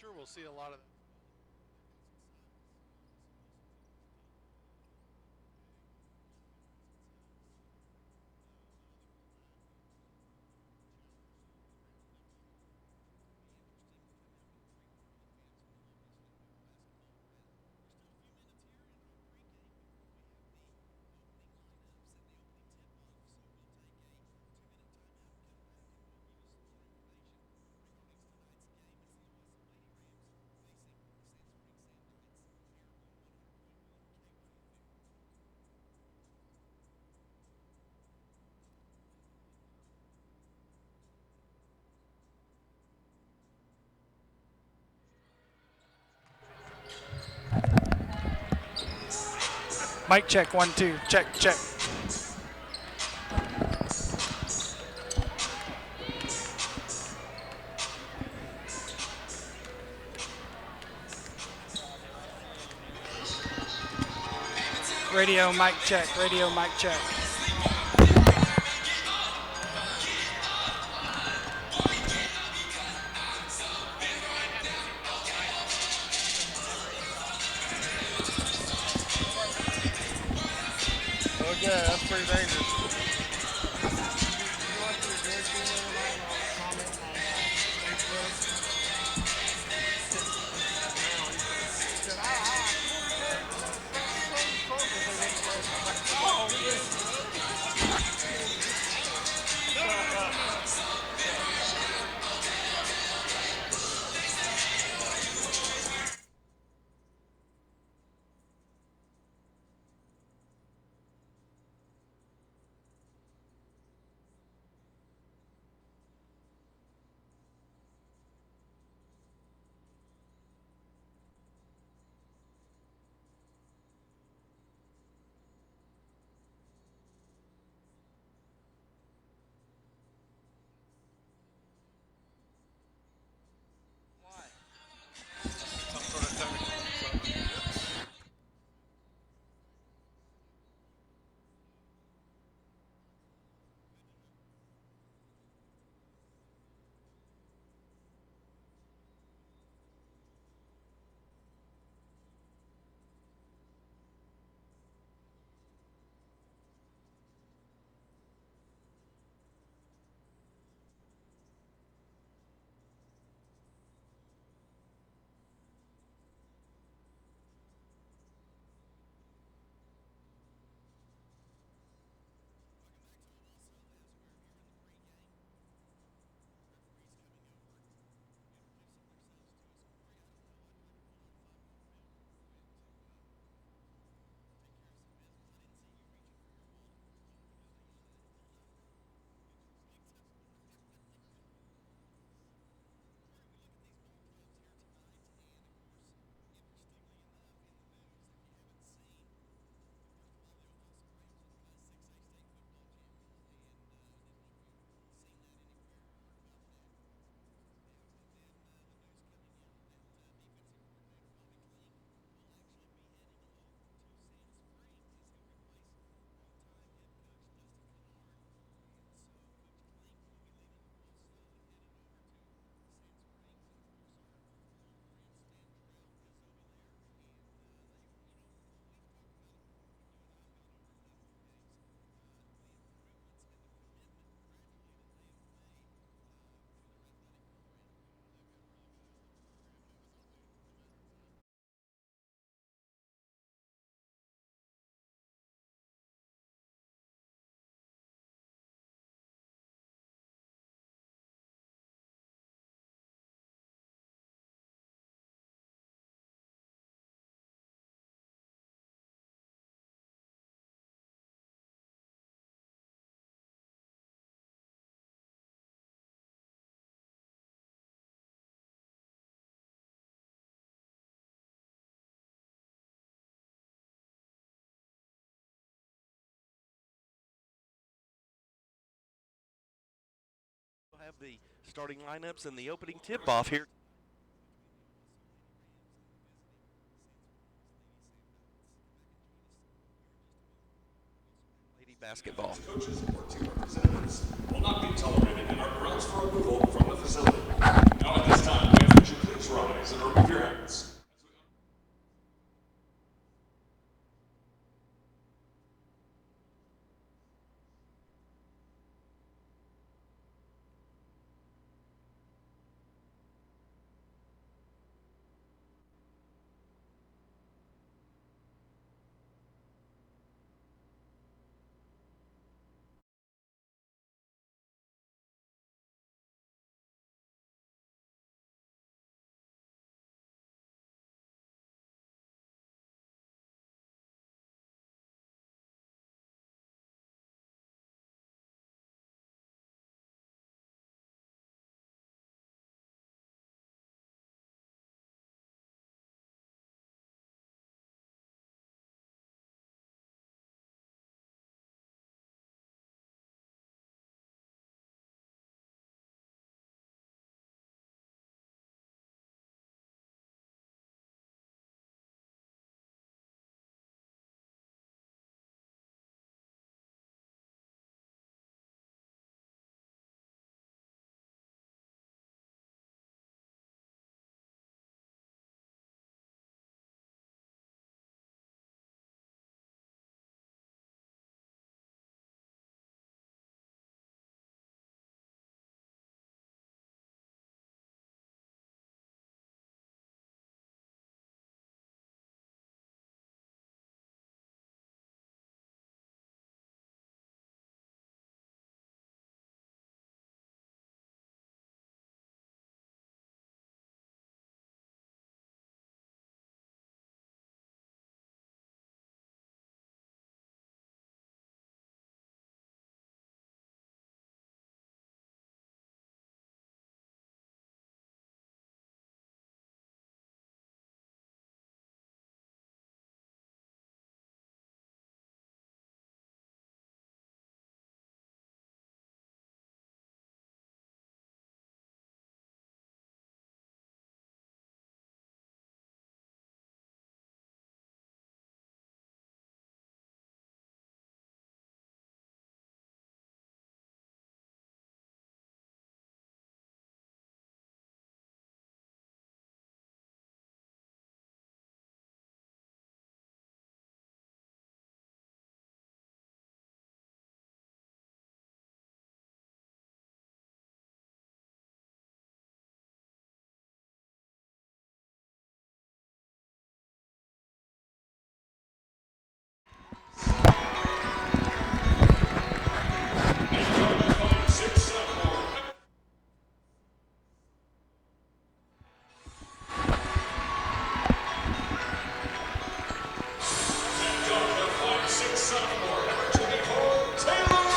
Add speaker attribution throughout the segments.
Speaker 1: future, we'll see a lot of that.
Speaker 2: Mic check, 1, 2. Check, check. Radio mic check, radio mic check.
Speaker 1: Okay, that's pretty dangerous. Some sort of technical.
Speaker 3: We'll have the starting lineups and the opening tip-off here. Lady basketball.
Speaker 4: Coaches or team representatives will not be tolerated and are grounds for removal from the facility. Now at this time, we ask that you please Please rise and remove your hats.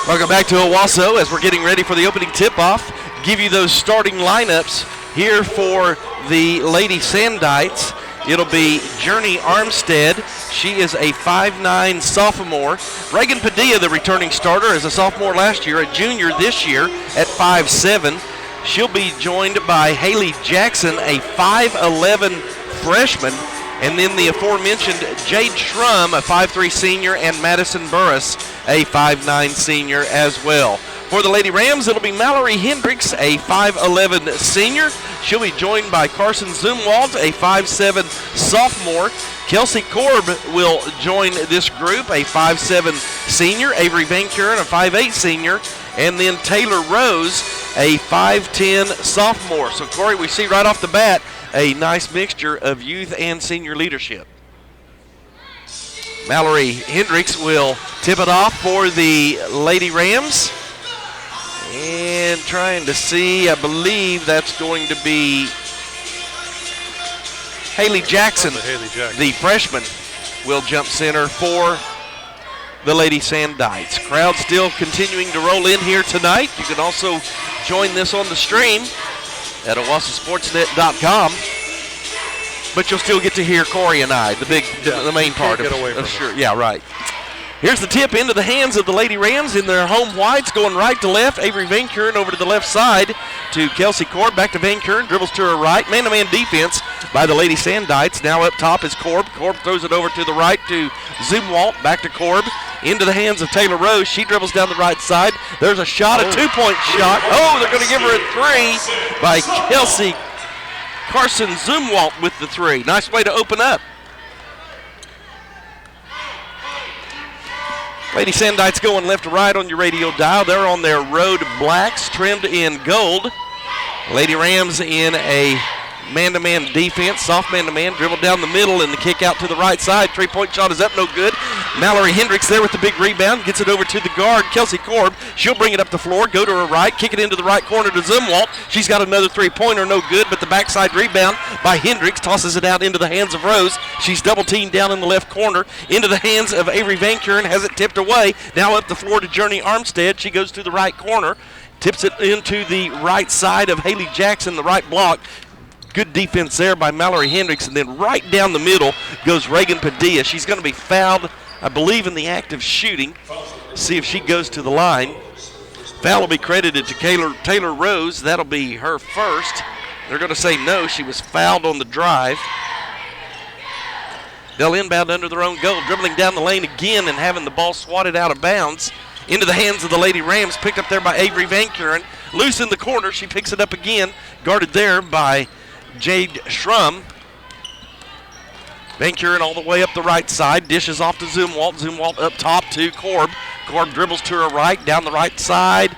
Speaker 3: Welcome back to Owasso as we're getting ready for the opening tip-off. Give you those starting lineups here for the Lady Sandites. It'll be Journey Armstead. She is a 5'9 sophomore. Reagan Padilla, the returning starter, as a sophomore last year, a junior this year at 5'7". She'll be joined by Haley Jackson, a 5'11 freshman. And then the aforementioned Jade Schrum, a 5'3 senior, and Madison Burris, a 5'9 senior as well. For the Lady Rams, it'll be Mallory Hendricks, a 5'11 senior. She'll be joined by Carson Zumwalt, a 5'7 sophomore. Kelsey Korb will join this group, a 5'7 senior. Avery Van Kuren, a 5'8 senior. And then Taylor Rose, a 5'10 sophomore. So, Corey, we see right off the bat a nice mixture of youth and senior leadership. Mallory Hendricks will tip it off for the Lady Rams. And trying to see, I believe that's going to be Haley Jackson, the freshman, will jump center for the Lady Sandites. Crowd still continuing to roll in here tonight. You can also join this on the stream at OwassoSportsNet.com. But you'll still get to hear Corey and I, the main part of it. Sure, yeah, right. Here's the tip into the hands of the Lady Rams in their home whites, going right to left. Avery Van Kuren over to the left side to Kelsey Korb. Back to Van Kuren, dribbles to her right. Man-to-man defense by the Lady Sandites. Now up top is Korb. Korb throws it over to the right to Zumwalt. Back to Korb. Into the hands of Taylor Rose. She dribbles down the right side. There's a shot, a two-point shot. Oh, they're going to give her a three by Kelsey Carson Zumwalt with the three. Nice way to open up. Lady Sandites going left to right on your radio dial. They're on their road blacks trimmed in gold. Lady Rams in a man-to-man defense, soft man-to-man, dribble down the middle and the kick out to the right side. Three-point shot is up, no good. Mallory Hendricks there with the big rebound, gets it over to the guard, Kelsey Korb. She'll bring it up the floor, go to her right, kick it into the right corner to Zumwalt. She's got another three-pointer, no good, but the backside rebound by Hendricks tosses it out into the hands of Rose. She's double-teamed down in the left corner, into the hands of Avery Van Kuren, has it tipped away. Now up the floor to Journey Armstead. She goes to the right corner, tips it into the right side of Haley Jackson, the right block. Good defense there by Mallory Hendricks, and then right down the middle goes Reagan Padilla. She's going to be fouled, I believe, in the act of shooting. See if she goes to the line. Foul will be credited to Taylor Rose. That'll be her first. They're going to say no, she was fouled on the drive. They'll inbound under their own goal, dribbling down the lane again and having the ball swatted out of bounds into the hands of the Lady Rams, picked up there by Avery Van Kuren. Loose in the corner, she picks it up again, guarded there by Jade Schrum. Van Kuren all the way up the right side, dishes off to Zumwalt. Zumwalt up top to Korb. Korb dribbles to her right, down the right side.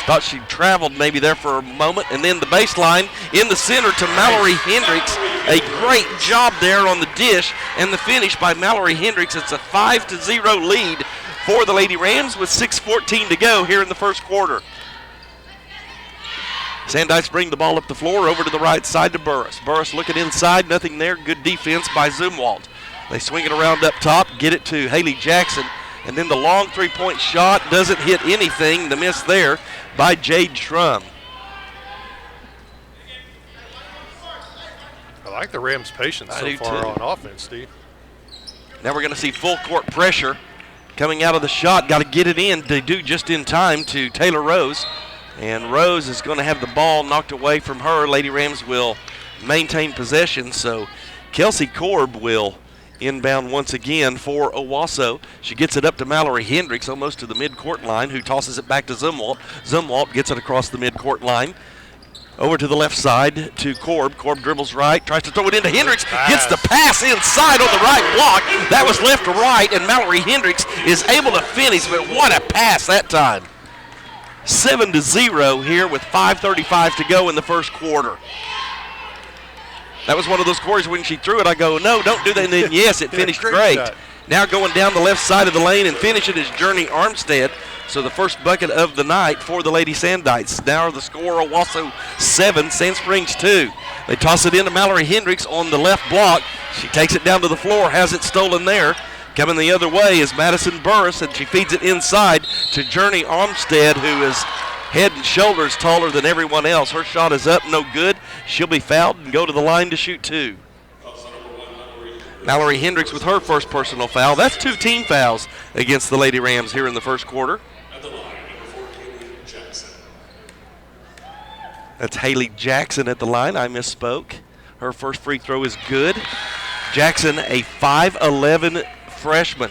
Speaker 3: Thought she traveled maybe there for a moment, and then the baseline in the center to Mallory Hendricks. A great job there on the dish, and the finish by Mallory Hendricks. It's a 5-0 lead for the Lady Rams with 6:14 to go here in the first quarter. Sandites bring the ball up the floor over to the right side to Burris. Burris looking inside, nothing there. Good defense by Zumwalt. They swing it around up top, get it to Haley Jackson, and then the long three-point shot doesn't hit anything. The miss there by Jade Schrum.
Speaker 1: I like the Rams' patience so far on offense, Steve.
Speaker 3: Now we're going to see full court pressure coming out of the shot. Got to get it in. They do just in time to Taylor Rose. And Rose is going to have the ball knocked away from her. Lady Rams will maintain possession, so Kelsey Korb will inbound once again for Owasso. She gets it up to Mallory Hendricks, almost to the midcourt line, who tosses it back to Zumwalt. Zumwalt gets it across the midcourt line. Over to the left side to Korb. Korb dribbles right, tries to throw it into Hendricks, gets the pass inside on the right block. That was left to right, and Mallory Hendricks is able to finish, but what a pass that time. 7-0 here with 5:35 to go in the first quarter. That was one of those quarters when she threw it, I go, no, don't do that. And then, yes, it finished great. Now going down the left side of the lane and finishing is Journey Armstead. So the first bucket of the night for the Lady Sandites. Now the score, Owasso 7, Sand Springs 2. They toss it into Mallory Hendricks on the left block. She takes it down to the floor, has it stolen there. Coming the other way is Madison Burris, and she feeds it inside to Journey Armstead, who is head and shoulders taller than everyone else. Her shot is up, no good. She'll be fouled and go to the line to shoot two. Mallory Hendricks with her first personal foul. That's 2 team fouls against the Lady Rams here in the first quarter.
Speaker 4: At the line, number 14, Jackson.
Speaker 3: That's Haley Jackson at the line. I misspoke. Her first free throw is good. Jackson, a 5'11" freshman.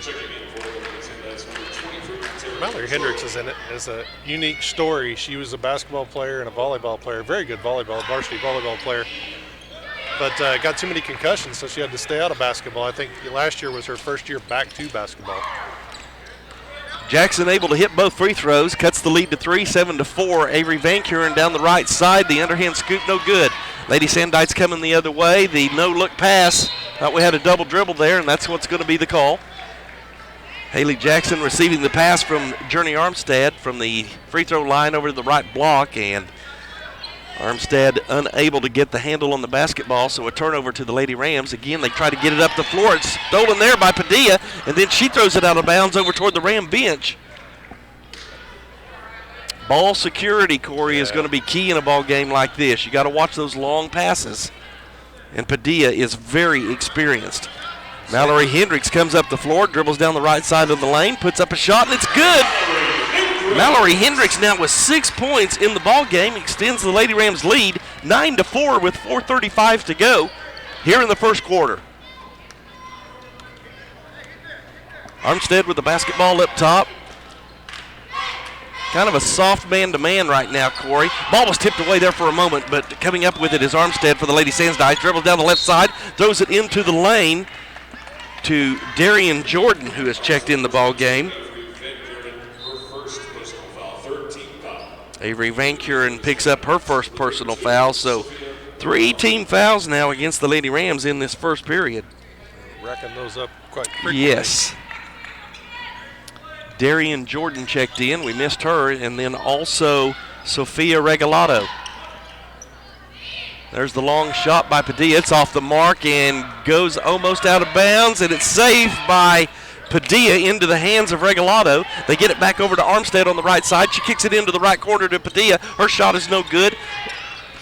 Speaker 1: Mallory Hendricks is in it as a unique story. She was a basketball player and a volleyball player, very good varsity volleyball player, but got too many concussions, so she had to stay out of basketball. I think last year was her first year back to basketball.
Speaker 3: Jackson able to hit both free throws, cuts the lead to 3, 7-4. Avery Van Kuren down the right side, the underhand scoop, no good. Lady Sandites coming the other way, the no-look pass. Thought we had a double dribble there, and that's what's going to be the call. Haley Jackson receiving the pass from Journey Armstead from the free throw line over to the right block, and Armstead unable to get the handle on the basketball, so a turnover to the Lady Rams. Again, they try to get it up the floor. It's stolen there by Padilla, and then she throws it out of bounds over toward the Ram bench. Ball security, Corey, is going to be key in a ball game like this. You got to watch those long passes, and Padilla is very experienced. Mallory Hendricks comes up the floor, dribbles down the right side of the lane, puts up a shot, and it's good. Mallory Hendricks now with 6 points in the ball game, extends the Lady Rams lead 9-4 with 4:35 to go here in the first quarter. Armstead with the basketball up top. kind of a soft man-to-man right now, Corey. Ball was tipped away there for a moment, but coming up with it is Armstead for the Lady Sandites. Dribbles down the left side, throws it into the lane to Darian Jordan, who has checked in the ball game. Avery Van Kuren picks up her first personal foul, so 3 team fouls now against the Lady Rams in this first period.
Speaker 1: Racking those up quite frequently.
Speaker 3: Yes. Darian Jordan checked in. We missed her. And then also Sophia Regalado. There's the long shot by Padilla. It's off the mark and goes almost out of bounds. And it's saved by Padilla into the hands of Regalado. They get it back over to Armstead on the right side. She kicks it into the right corner to Padilla. Her shot is no good.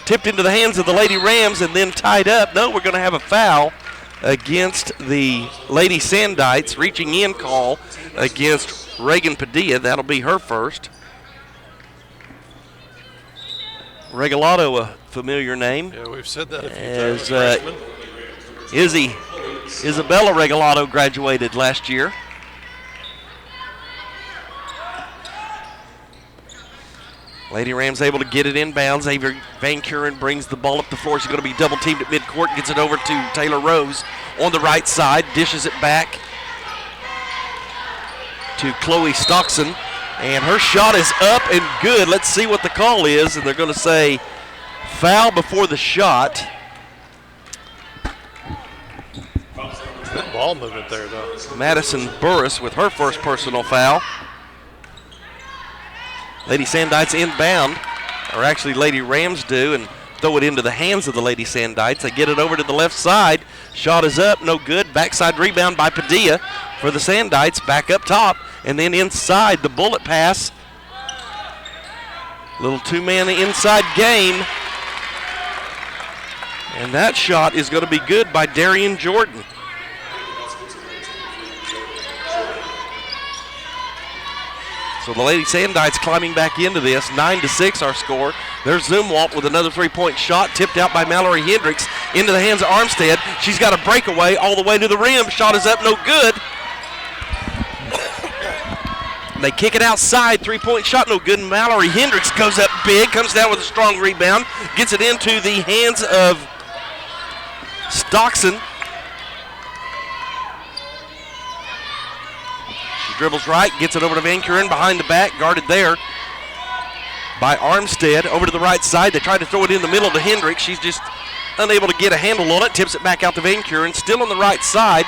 Speaker 3: Tipped into the hands of the Lady Rams and then tied up. No, we're going to have a foul against the Lady Sandites. Reaching in call against Reagan Padilla. That'll be her first. Regalado, a familiar name.
Speaker 1: Yeah, we've said that a few times.
Speaker 3: Isabella Regalado graduated last year. Lady Rams able to get it inbounds. Avery Van Kuren brings the ball up the floor. She's going to be double teamed at midcourt. Gets it over to Taylor Rose on the right side. Dishes it back to Chloe Stockson. And her shot is up and good. Let's see what the call is. And they're going to say foul before the shot.
Speaker 1: Good ball movement there, though.
Speaker 3: Madison Burris with her first personal foul. Lady Sandites inbound, or actually Lady Rams do, and throw it into the hands of the Lady Sandites. They get it over to the left side. Shot is up, no good. Backside rebound by Padilla for the Sandites. Back up top, and then inside the bullet pass. Little two-man inside game. And that shot is going to be good by Darian Jordan. So the Lady Sandites climbing back into this. 9-6 our score. There's Zumwalt with another three-point shot tipped out by Mallory Hendricks into the hands of Armstead. She's got a breakaway all the way to the rim. Shot is up, no good. They kick it outside. Three-point shot, no good. Mallory Hendricks goes up big, comes down with a strong rebound, gets it into the hands of Stockson. Dribbles right, gets it over to Van Kuren behind the back, guarded there by Armstead. Over to the right side, they try to throw it in the middle to Hendricks. She's just unable to get a handle on it, tips it back out to Van Kuren. Still on the right side,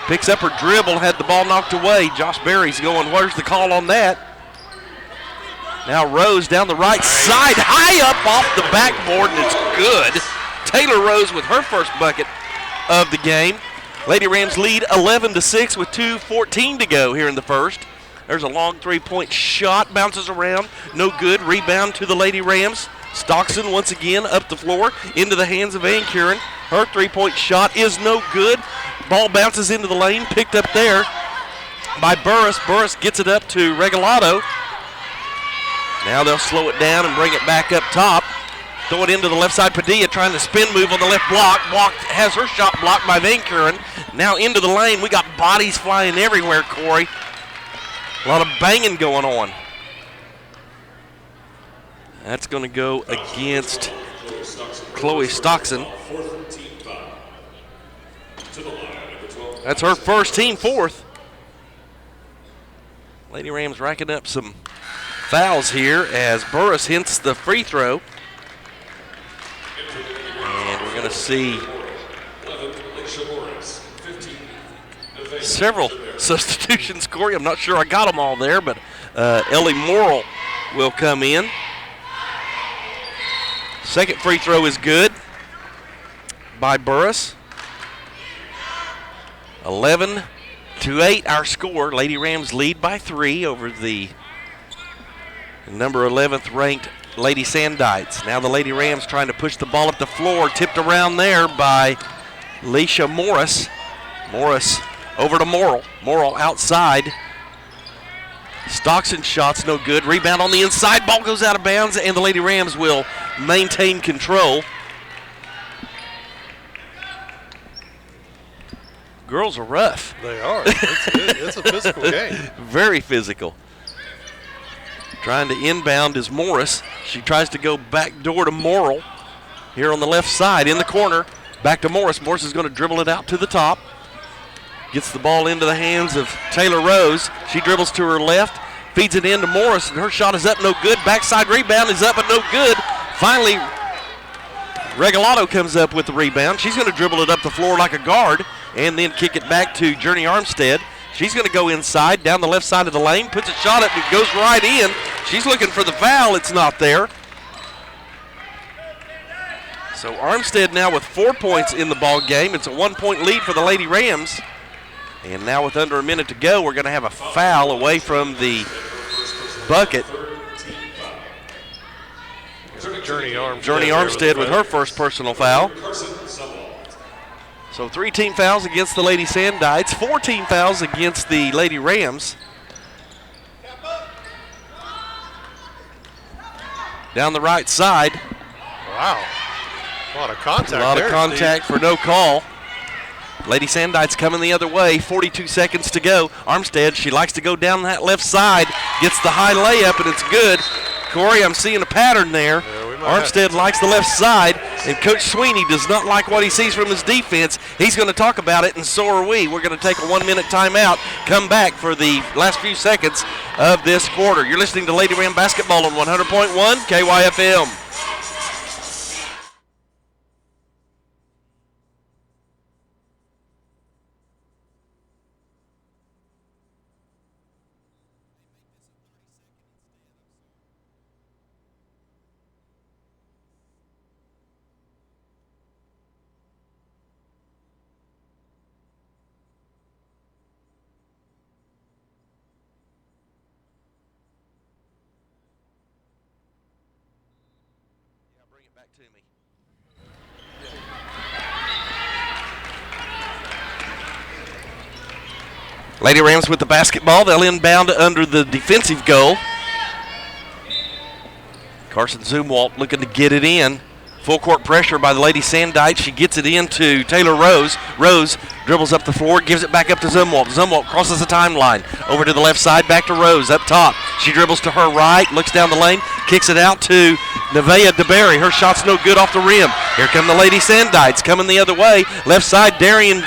Speaker 3: picks up her dribble, had the ball knocked away. Josh Berry's going, where's the call on that? Now Rose down the right side, high up off the backboard, and it's good. Taylor Rose with her first bucket of the game. Lady Rams lead 11-6 with 2:14 to go here in the first. There's a long three-point shot, bounces around, no good. Rebound to the Lady Rams. Stockson once again up the floor into the hands of Van Kuren. Her three-point shot is no good. Ball bounces into the lane, picked up there by Burris. Burris gets it up to Regalado. Now they'll slow it down and bring it back up top. Throw it into the left side. Padilla trying to spin move on the left block. Has her shot blocked by Van Kuren. Now into the lane. We got bodies flying everywhere, Corey. A lot of banging going on. That's going to go against Chloe Stockson. That's her first, team fourth. Lady Rams racking up some fouls here as Burris hints the free throw. And we're going to see several substitutions, Corey. I'm not sure I got them all there, but Ellie Morrill will come in. Second free throw is good by Burris. 11-8 our score. Lady Rams lead by 3 over the number 11th ranked Lady Sandites. Now the Lady Rams trying to push the ball up the floor. Tipped around there by Leisha Morris. Morris over to Morrill. Morrill outside. Stockson shots no good. Rebound on the inside. Ball goes out of bounds, and the Lady Rams will maintain control. Girls are rough.
Speaker 1: They are. It's a physical game.
Speaker 3: Very physical. Trying to inbound is Morris. She tries to go back door to Morrill. Here on the left side in the corner. Back to Morris. Morris is going to dribble it out to the top. Gets the ball into the hands of Taylor Rose. She dribbles to her left. Feeds it in to Morris, and her shot is up, no good. Backside rebound is up, but no good. Finally, Regalado comes up with the rebound. She's going to dribble it up the floor like a guard and then kick it back to Journey Armstead. She's going to go inside, down the left side of the lane, puts a shot up, and it goes right in. She's looking for the foul. It's not there. So Armstead now with 4 points in the ball game. It's a 1-point lead for the Lady Rams. And now with under a minute to go, we're going to have a foul away from the bucket.
Speaker 1: Journey
Speaker 3: Armstead with her first personal foul. So 3 team fouls against the Lady Sandites, 4 team fouls against the Lady Rams. Down the right side.
Speaker 1: Wow. A lot of contact.
Speaker 3: A lot of contact for no call. Lady Sandites coming the other way, 42 seconds to go. Armstead, she likes to go down that left side, gets the high layup, and it's good. Corey, I'm seeing a pattern there. Armstead likes the left side, and Coach Sweeney does not like what he sees from his defense. He's going to talk about it, and so are we. We're going to take a 1-minute timeout, come back for the last few seconds of this quarter. You're listening to Lady Ram Basketball on 100.1 KYFM. To me. Lady Rams with the basketball. They'll inbound under the defensive goal. Carson Zumwalt looking to get it in. Full court pressure by the Lady Sandites. She gets it into Taylor Rose. Rose dribbles up the floor, gives it back up to Zumwalt. Zumwalt crosses the timeline. Over to the left side, back to Rose up top. She dribbles to her right, looks down the lane, kicks it out to Nevaeh DeBerry. Her shot's no good off the rim. Here come the Lady Sandites coming the other way. Left side, Darian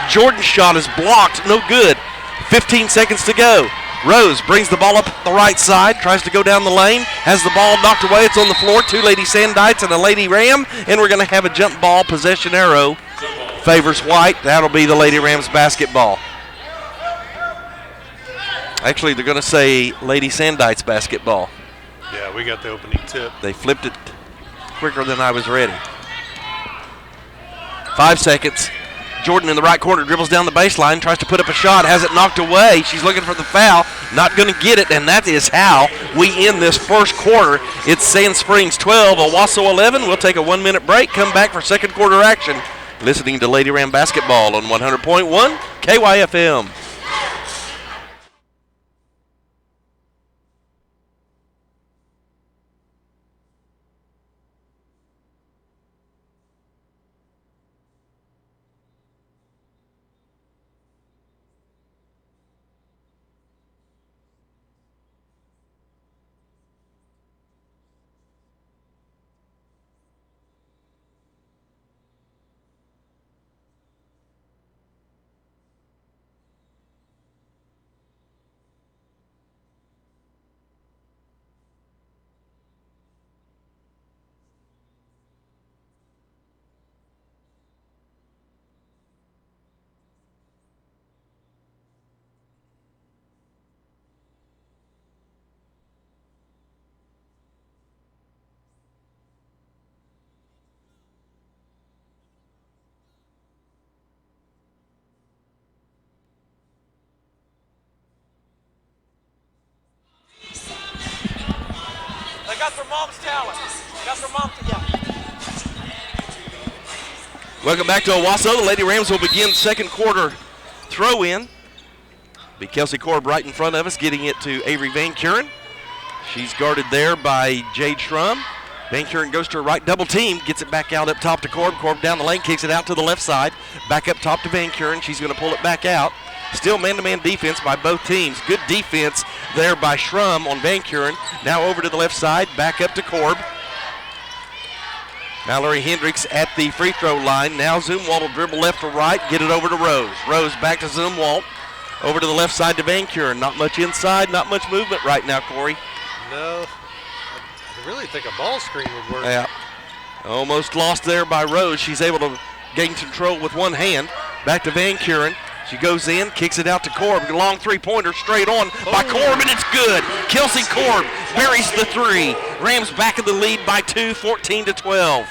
Speaker 3: Jordan's shot is blocked, no good. 15 seconds to go. Rose brings the ball up the right side, tries to go down the lane, has the ball knocked away. It's on the floor. 2 Lady Sandites and a Lady Ram, and we're going to have a jump ball possession arrow. Favors white. That'll be the Lady Rams basketball. Actually, they're going to say Lady Sandites basketball.
Speaker 1: Yeah, we got the opening tip.
Speaker 3: They flipped it quicker than I was ready. 5 seconds. Jordan in the right corner dribbles down the baseline, tries to put up a shot, has it knocked away. She's looking for the foul, not going to get it, and that is how we end this first quarter. It's Sand Springs 12, Owasso 11. We'll take a 1-minute break, come back for second quarter action. Listening to Lady Ram Basketball on 100.1 KYFM.
Speaker 5: Got their mom's talent. Got their mom's talent.
Speaker 3: Welcome back to Owasso. The Lady Rams will begin second quarter throw in. Be Kelsey Korb right in front of us, getting it to Avery Van Kuren. She's guarded there by Jade Schrum. Van Kuren goes to her right, double team, gets it back out up top to Korb. Korb down the lane, kicks it out to the left side. Back up top to Van Kuren. She's going to pull it back out. Still man-to-man defense by both teams. Good defense there by Schrum on Van Kuren. Now over to the left side, back up to Korb. Mallory Hendricks at the free throw line. Now Zumwalt will dribble left to right, get it over to Rose. Rose back to Zumwalt. Over to the left side to Van Kuren. Not much inside, not much movement right now, Corey.
Speaker 1: No, I really think a ball screen would work.
Speaker 3: Yeah. Almost lost there by Rose. She's able to gain control with one hand. Back to Van Kuren. She goes in, kicks it out to Korb. Long three-pointer straight on by Korb, and it's good. Kelsey Korb buries the three. Rams back in the lead by 2, 14-12.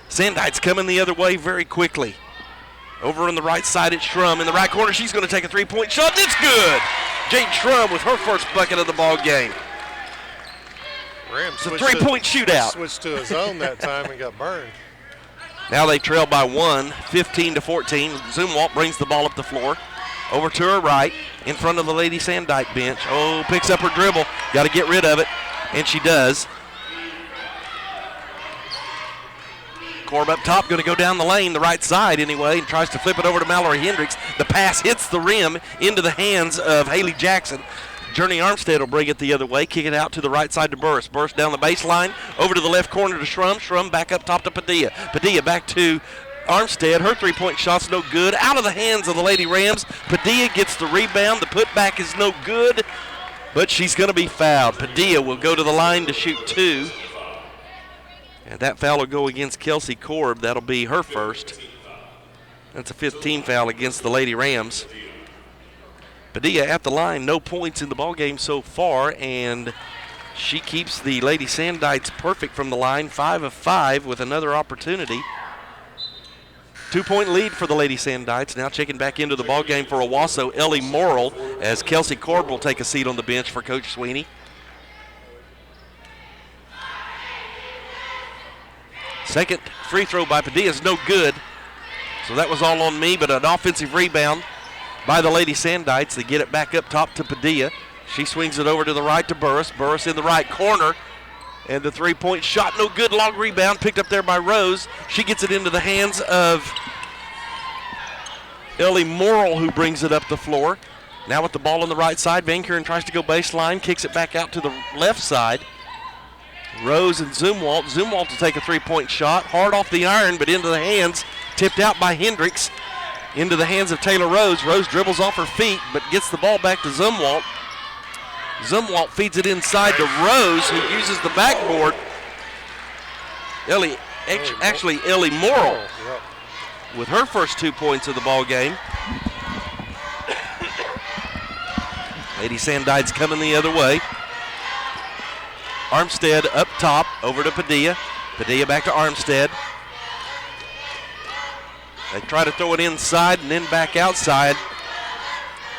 Speaker 3: Sandites coming the other way very quickly. Over on the right side, it's Schrum in the right corner. She's going to take a three-point shot. It's good. Jade Schrum with her first bucket of the ball game.
Speaker 1: Rams
Speaker 3: it's a three-point shootout.
Speaker 1: Switched to a zone that time and got burned.
Speaker 3: Now they trail by 1, 15-14. Zumwalt brings the ball up the floor. Over to her right, in front of the Lady Sandike bench. Oh, picks up her dribble. Got to get rid of it, and she does. Korb up top, going to go down the lane, the right side anyway, and tries to flip it over to Mallory Hendricks. The pass hits the rim into the hands of Haley Jackson. Journey Armstead will bring it the other way, kick it out to the right side to Burris. Burris down the baseline, over to the left corner to Schrum. Schrum back up top to Padilla. Padilla back to Armstead. Her three-point shot's no good. Out of the hands of the Lady Rams. Padilla gets the rebound. The putback is no good, but she's going to be fouled. Padilla will go to the line to shoot 2. And that foul will go against Kelsey Korb. That'll be her first. That's a 15 foul against the Lady Rams. Padilla at the line, no points in the ballgame so far, and she keeps the Lady Sandites perfect from the line, 5 of 5 with another opportunity. 2-point lead for the Lady Sandites. Now checking back into the ballgame for Owasso, Ellie Morrill, as Kelsey Korb will take a seat on the bench for Coach Sweeney. Second free throw by Padilla is no good, so that was all on me, but an offensive rebound by the Lady Sandites. They get it back up top to Padilla. She swings it over to the right to Burris. Burris in the right corner, and the three-point shot no good. Long rebound picked up there by Rose. She gets it into the hands of Ellie Morrill, who brings it up the floor. Now with the ball on the right side, Van Kuren tries to go baseline, kicks it back out to the left side. Rose and Zumwalt. Zumwalt to take a three-point shot. Hard off the iron, but into the hands. Tipped out by Hendricks. Into the hands of Taylor Rose. Rose dribbles off her feet, but gets the ball back to Zumwalt. Zumwalt feeds it inside to Rose, who uses the backboard. Ellie Morrill with her first 2 points of the ball game. Lady Sandites coming the other way. Armstead up top, over to Padilla. Padilla back to Armstead. They try to throw it inside and then back outside.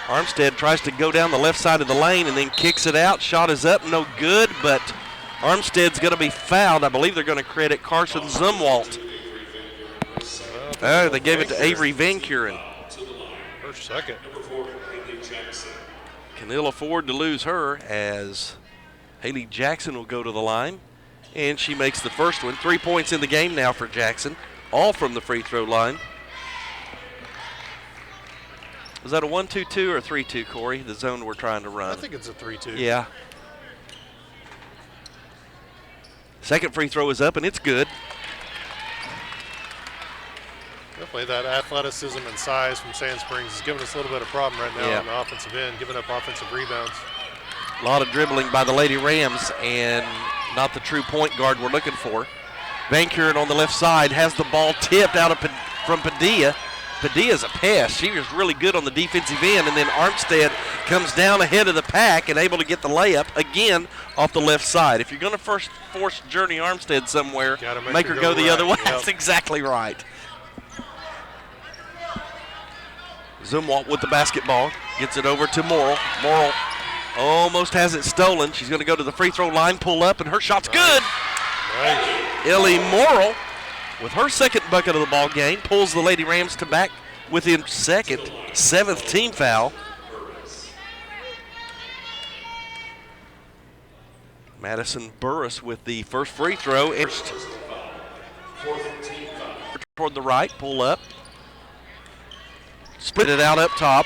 Speaker 3: Armstead tries to go down the left side of the lane and then kicks it out. Shot is up, no good, but Armstead's going to be fouled. I believe they're going to credit Carson Zumwalt. Oh, they gave it to Avery Van Kuren.
Speaker 1: Her second.
Speaker 3: Can ill afford to lose her, as Haley Jackson will go to the line, and she makes the first one. 3 points in the game now for Jackson, all from the free throw line. Was that a 1-2-2 or 3-2, Corey, the zone we're trying to run?
Speaker 1: I think it's a 3-2.
Speaker 3: Yeah. Second free throw is up, and it's good.
Speaker 1: Definitely that athleticism and size from Sand Springs is giving us a little bit of problem right now on the offensive end, giving up offensive rebounds.
Speaker 3: A lot of dribbling by the Lady Rams, and not the true point guard we're looking for. Van Kuren on the left side has the ball tipped out from Padilla. Padilla's a pest. She was really good on the defensive end, and then Armstead comes down ahead of the pack and able to get the layup again off the left side. If you're going to first force Journey Armstead somewhere, make her go the other way. Yep. That's exactly right. Zumwalt with the basketball, gets it over to Morrill. Morrill almost has it stolen. She's going to go to the free throw line, pull up, and her shot's good.
Speaker 1: Nice.
Speaker 3: Ellie Morrill, with her second bucket of the ball game, pulls the Lady Rams to back within second, 7th team foul. Madison Burris with the first free throw. Toward the right, pull up. Split it out up top.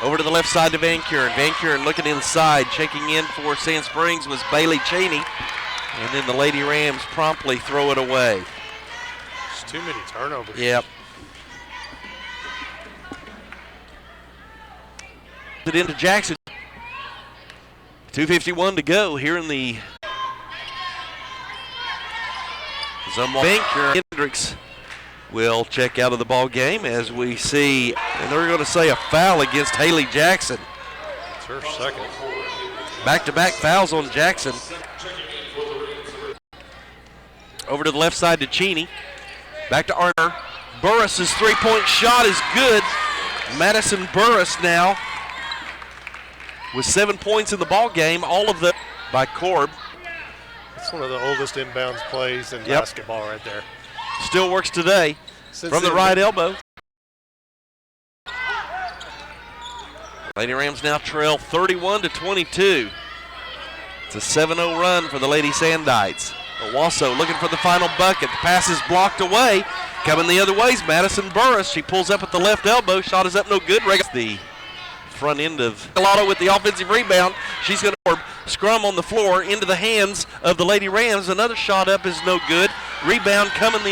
Speaker 3: Over to the left side to Van Kuren. Van Kuren looking inside. Checking in for Sand Springs was Bailey Cheney. And then the Lady Rams promptly throw it away.
Speaker 1: There's too many turnovers.
Speaker 3: Yep. It into Jackson. 2:51 to go here in the Van Hendricks will check out of the ball game as we see, and they're going to say a foul against Haley Jackson.
Speaker 1: It's her second.
Speaker 3: Back-to-back fouls on Jackson. Over to the left side to Cheney. Back to Arner. Burris's three-point shot is good. Madison Burris now with 7 points in the ball game, all of them by Korb.
Speaker 1: It's one of the oldest inbounds plays in basketball right there.
Speaker 3: Still works today. From the right elbow. Lady Rams now trail 31-22. It's a 7-0 run for the Lady Sandites. Owasso looking for the final bucket. The pass is blocked away. Coming the other way is Madison Burris. She pulls up at the left elbow. Shot is up, no good. The front end of Gallardo with the offensive rebound. She's going to scrum on the floor into the hands of the Lady Rams. Another shot up is no good. Rebound coming the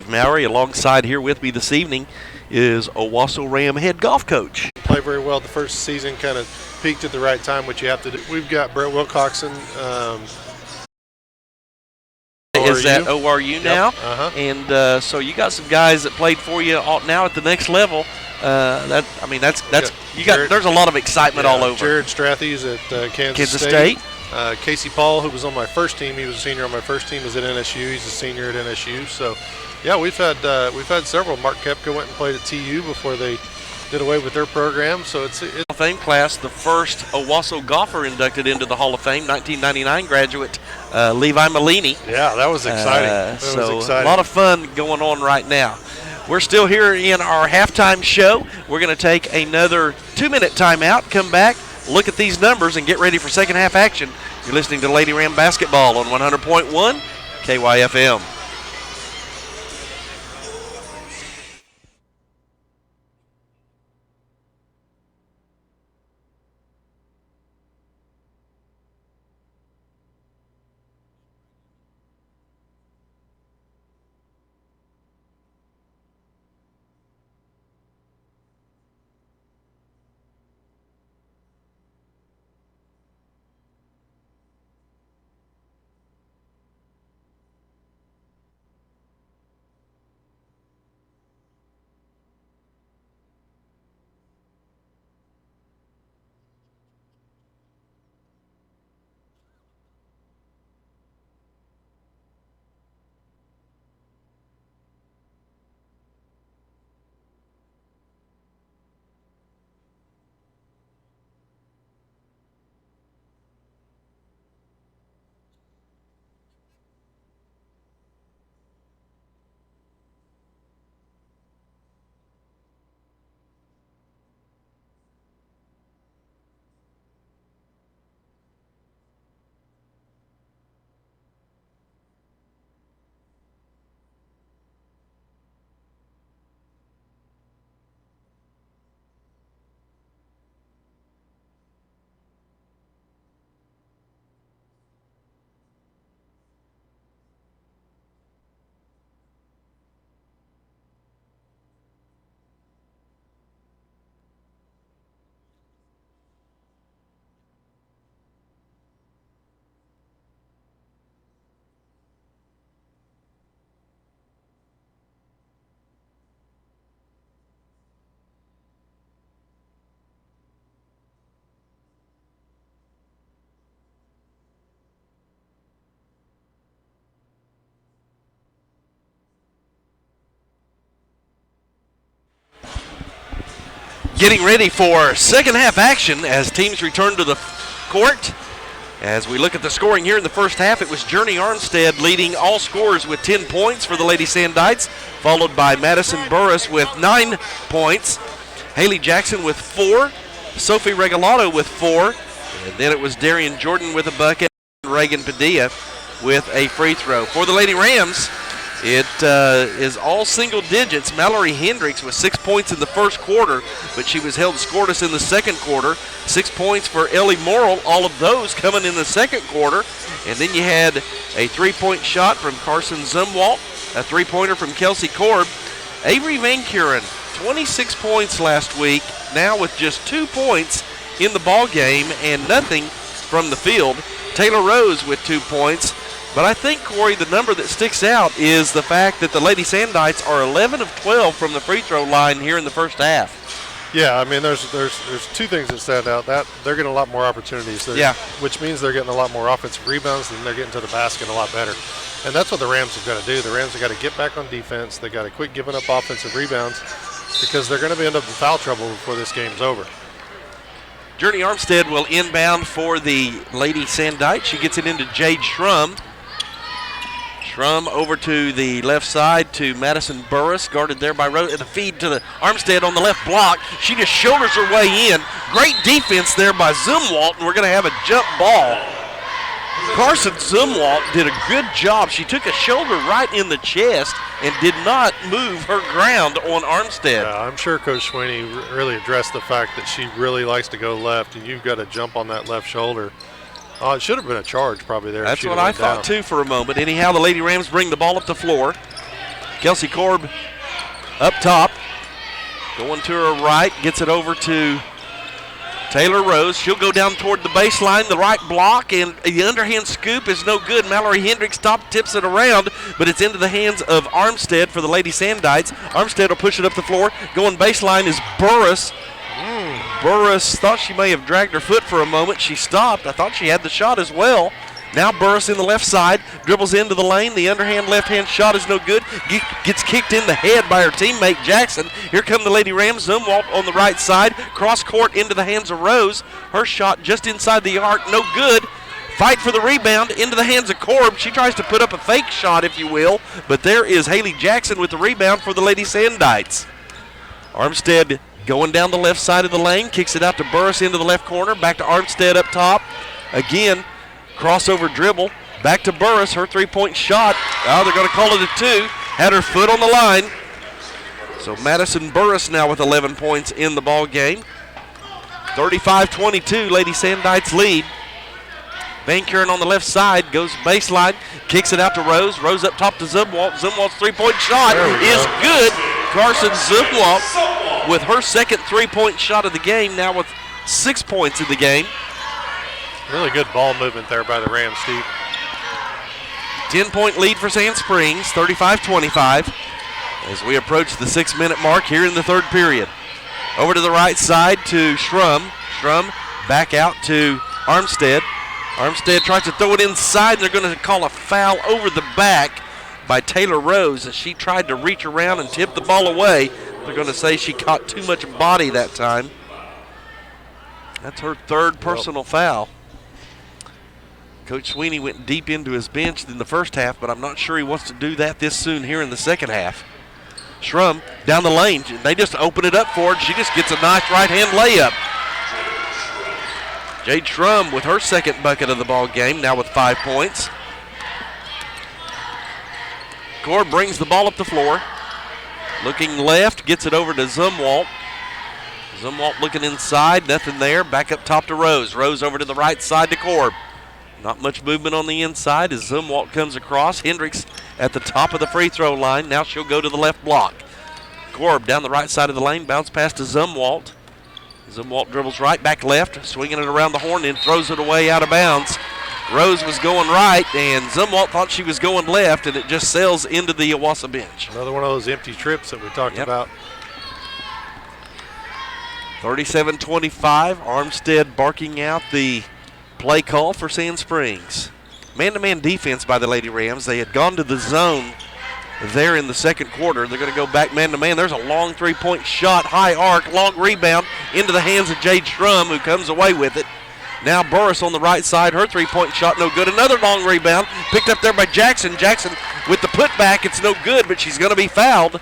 Speaker 3: Mallory. Alongside here with me this evening is Owasso Ram head golf coach.
Speaker 1: Play very well the first season, kind of peaked at the right time, which you have to do. We've got Brett Wilcoxon.
Speaker 3: Is at ORU now, and so you got some guys that played for you now at the next level. There's a lot of excitement all over.
Speaker 1: Jared Strathy's at Kansas State. Casey Paul, who was on my first team, he was a senior on my first team, is at NSU. He's a senior at NSU. So, yeah, we've had several. Mark Koepka went and played at TU before they did away with their program. So it's
Speaker 3: Hall of Fame class, the first Owasso golfer inducted into the Hall of Fame, 1999 graduate Levi Malini.
Speaker 1: Yeah, that was exciting.
Speaker 3: A lot of fun going on right now. We're still here in our halftime show. We're going to take another 2-minute timeout, come back, look at these numbers, and get ready for second half action. You're listening to Lady Ram Basketball on 100.1 KYFM. Getting ready for second half action as teams return to the court. As we look at the scoring here in the first half, it was Journey Armstead leading all scorers with 10 points for the Lady Sandites, followed by Madison Burris with 9 points, Haley Jackson with 4, Sophie Regalado with 4, and then it was Darian Jordan with a bucket, and Reagan Padilla with a free throw. For the Lady Rams, it is all single digits. Mallory Hendricks with 6 points in the first quarter, but she was held scoreless in the second quarter. 6 points for Ellie Morrill, all of those coming in the second quarter. And then you had a 3-point shot from Carson Zumwalt, a 3-pointer from Kelsey Korb. Avery Van Kuren, 26 points last week, now with just 2 points in the ball game and nothing from the field. Taylor Rose with 2 points. But I think, Corey, the number that sticks out is the fact that the Lady Sandites are 11 of 12 from the free throw line here in the first half.
Speaker 1: Yeah, I mean, there's 2 things that stand out. That they're getting a lot more opportunities, which means they're getting a lot more offensive rebounds, and they're getting to the basket a lot better. And that's what the Rams have got to do. The Rams have got to get back on defense. They got to quit giving up offensive rebounds because they're going to end up in foul trouble before this game's over.
Speaker 3: Journey Armstead will inbound for the Lady Sandites. She gets it into Jade Schrum. Schrum over to the left side to Madison Burris, guarded there by Rose, and a feed to the Armstead on the left block. She just shoulders her way in. Great defense there by Zumwalt, and we're going to have a jump ball. Carson Zumwalt did a good job. She took a shoulder right in the chest and did not move her ground on Armstead.
Speaker 1: Yeah, I'm sure Coach Sweeney really addressed the fact that she really likes to go left, and you've got to jump on that left shoulder. It should have been a charge probably there.
Speaker 3: That's what I thought too for a moment. Anyhow, the Lady Rams bring the ball up the floor. Kelsey Korb up top, going to her right, gets it over to Taylor Rose. She'll go down toward the baseline, the right block, and the underhand scoop is no good. Mallory Hendricks tips it around, but it's into the hands of Armstead for the Lady Sandites. Armstead will push it up the floor. Going baseline is Burris. Burris thought she may have dragged her foot for a moment. She stopped. I thought she had the shot as well. Now Burris in the left side, dribbles into the lane. The underhand left-hand shot is no good. Gets kicked in the head by her teammate Jackson. Here come the Lady Rams. Zumwalt on the right side. Cross court into the hands of Rose. Her shot just inside the arc, no good. Fight for the rebound into the hands of Korb. She tries to put up a fake shot, if you will, but there is Haley Jackson with the rebound for the Lady Sandites. Armstead going down the left side of the lane, kicks it out to Burris into the left corner, back to Armstead up top. Again, crossover dribble, back to Burris, her 3-point shot. Oh, they're going to call it a 2. Had her foot on the line. So Madison Burris now with 11 points in the ball game. 35-22, Lady Sandites lead. Van Kuren on the left side, goes baseline, kicks it out to Rose. Rose up top to Zumwalt. Zumwalt's 3-point shot is good. Carson Zumwalt with her second 3-point shot of the game, now with 6 points in the game.
Speaker 1: Really good ball movement there by the Rams, Steve.
Speaker 3: 10-point lead for Sand Springs, 35-25, as we approach the 6-minute mark here in the third period. Over to the right side to Schrum. Schrum back out to Armstead. Armstead tries to throw it inside, and they're going to call a foul over the back by Taylor Rose as she tried to reach around and tip the ball away. They're going to say she caught too much body that time. That's her third personal foul. Coach Sweeney went deep into his bench in the first half, but I'm not sure he wants to do that this soon here in the second half. Schrum down the lane. They just open it up for her. She just gets a nice right-hand layup. Jade Schrum with her second bucket of the ball game, now with 5 points. Korb brings the ball up the floor. Looking left, gets it over to Zumwalt. Zumwalt looking inside, nothing there. Back up top to Rose. Rose over to the right side to Korb. Not much movement on the inside as Zumwalt comes across. Hendricks at the top of the free throw line. Now she'll go to the left block. Korb down the right side of the lane, bounce pass to Zumwalt. Zumwalt dribbles right, back left, swinging it around the horn and throws it away out of bounds. Rose was going right, and Zumwalt thought she was going left, and it just sails into the Owasso bench.
Speaker 1: Another one of those empty trips that we talked about.
Speaker 3: 37-25, Armstead barking out the play call for Sand Springs. Man-to-man defense by the Lady Rams. They had gone to the zone there in the second quarter. They're going to go back man-to-man. There's a long three-point shot, high arc, long rebound into the hands of Jade Strum, who comes away with it. Now Burris on the right side, her three-point shot no good. Another long rebound picked up there by Jackson. Jackson with the putback, it's no good, but she's going to be fouled.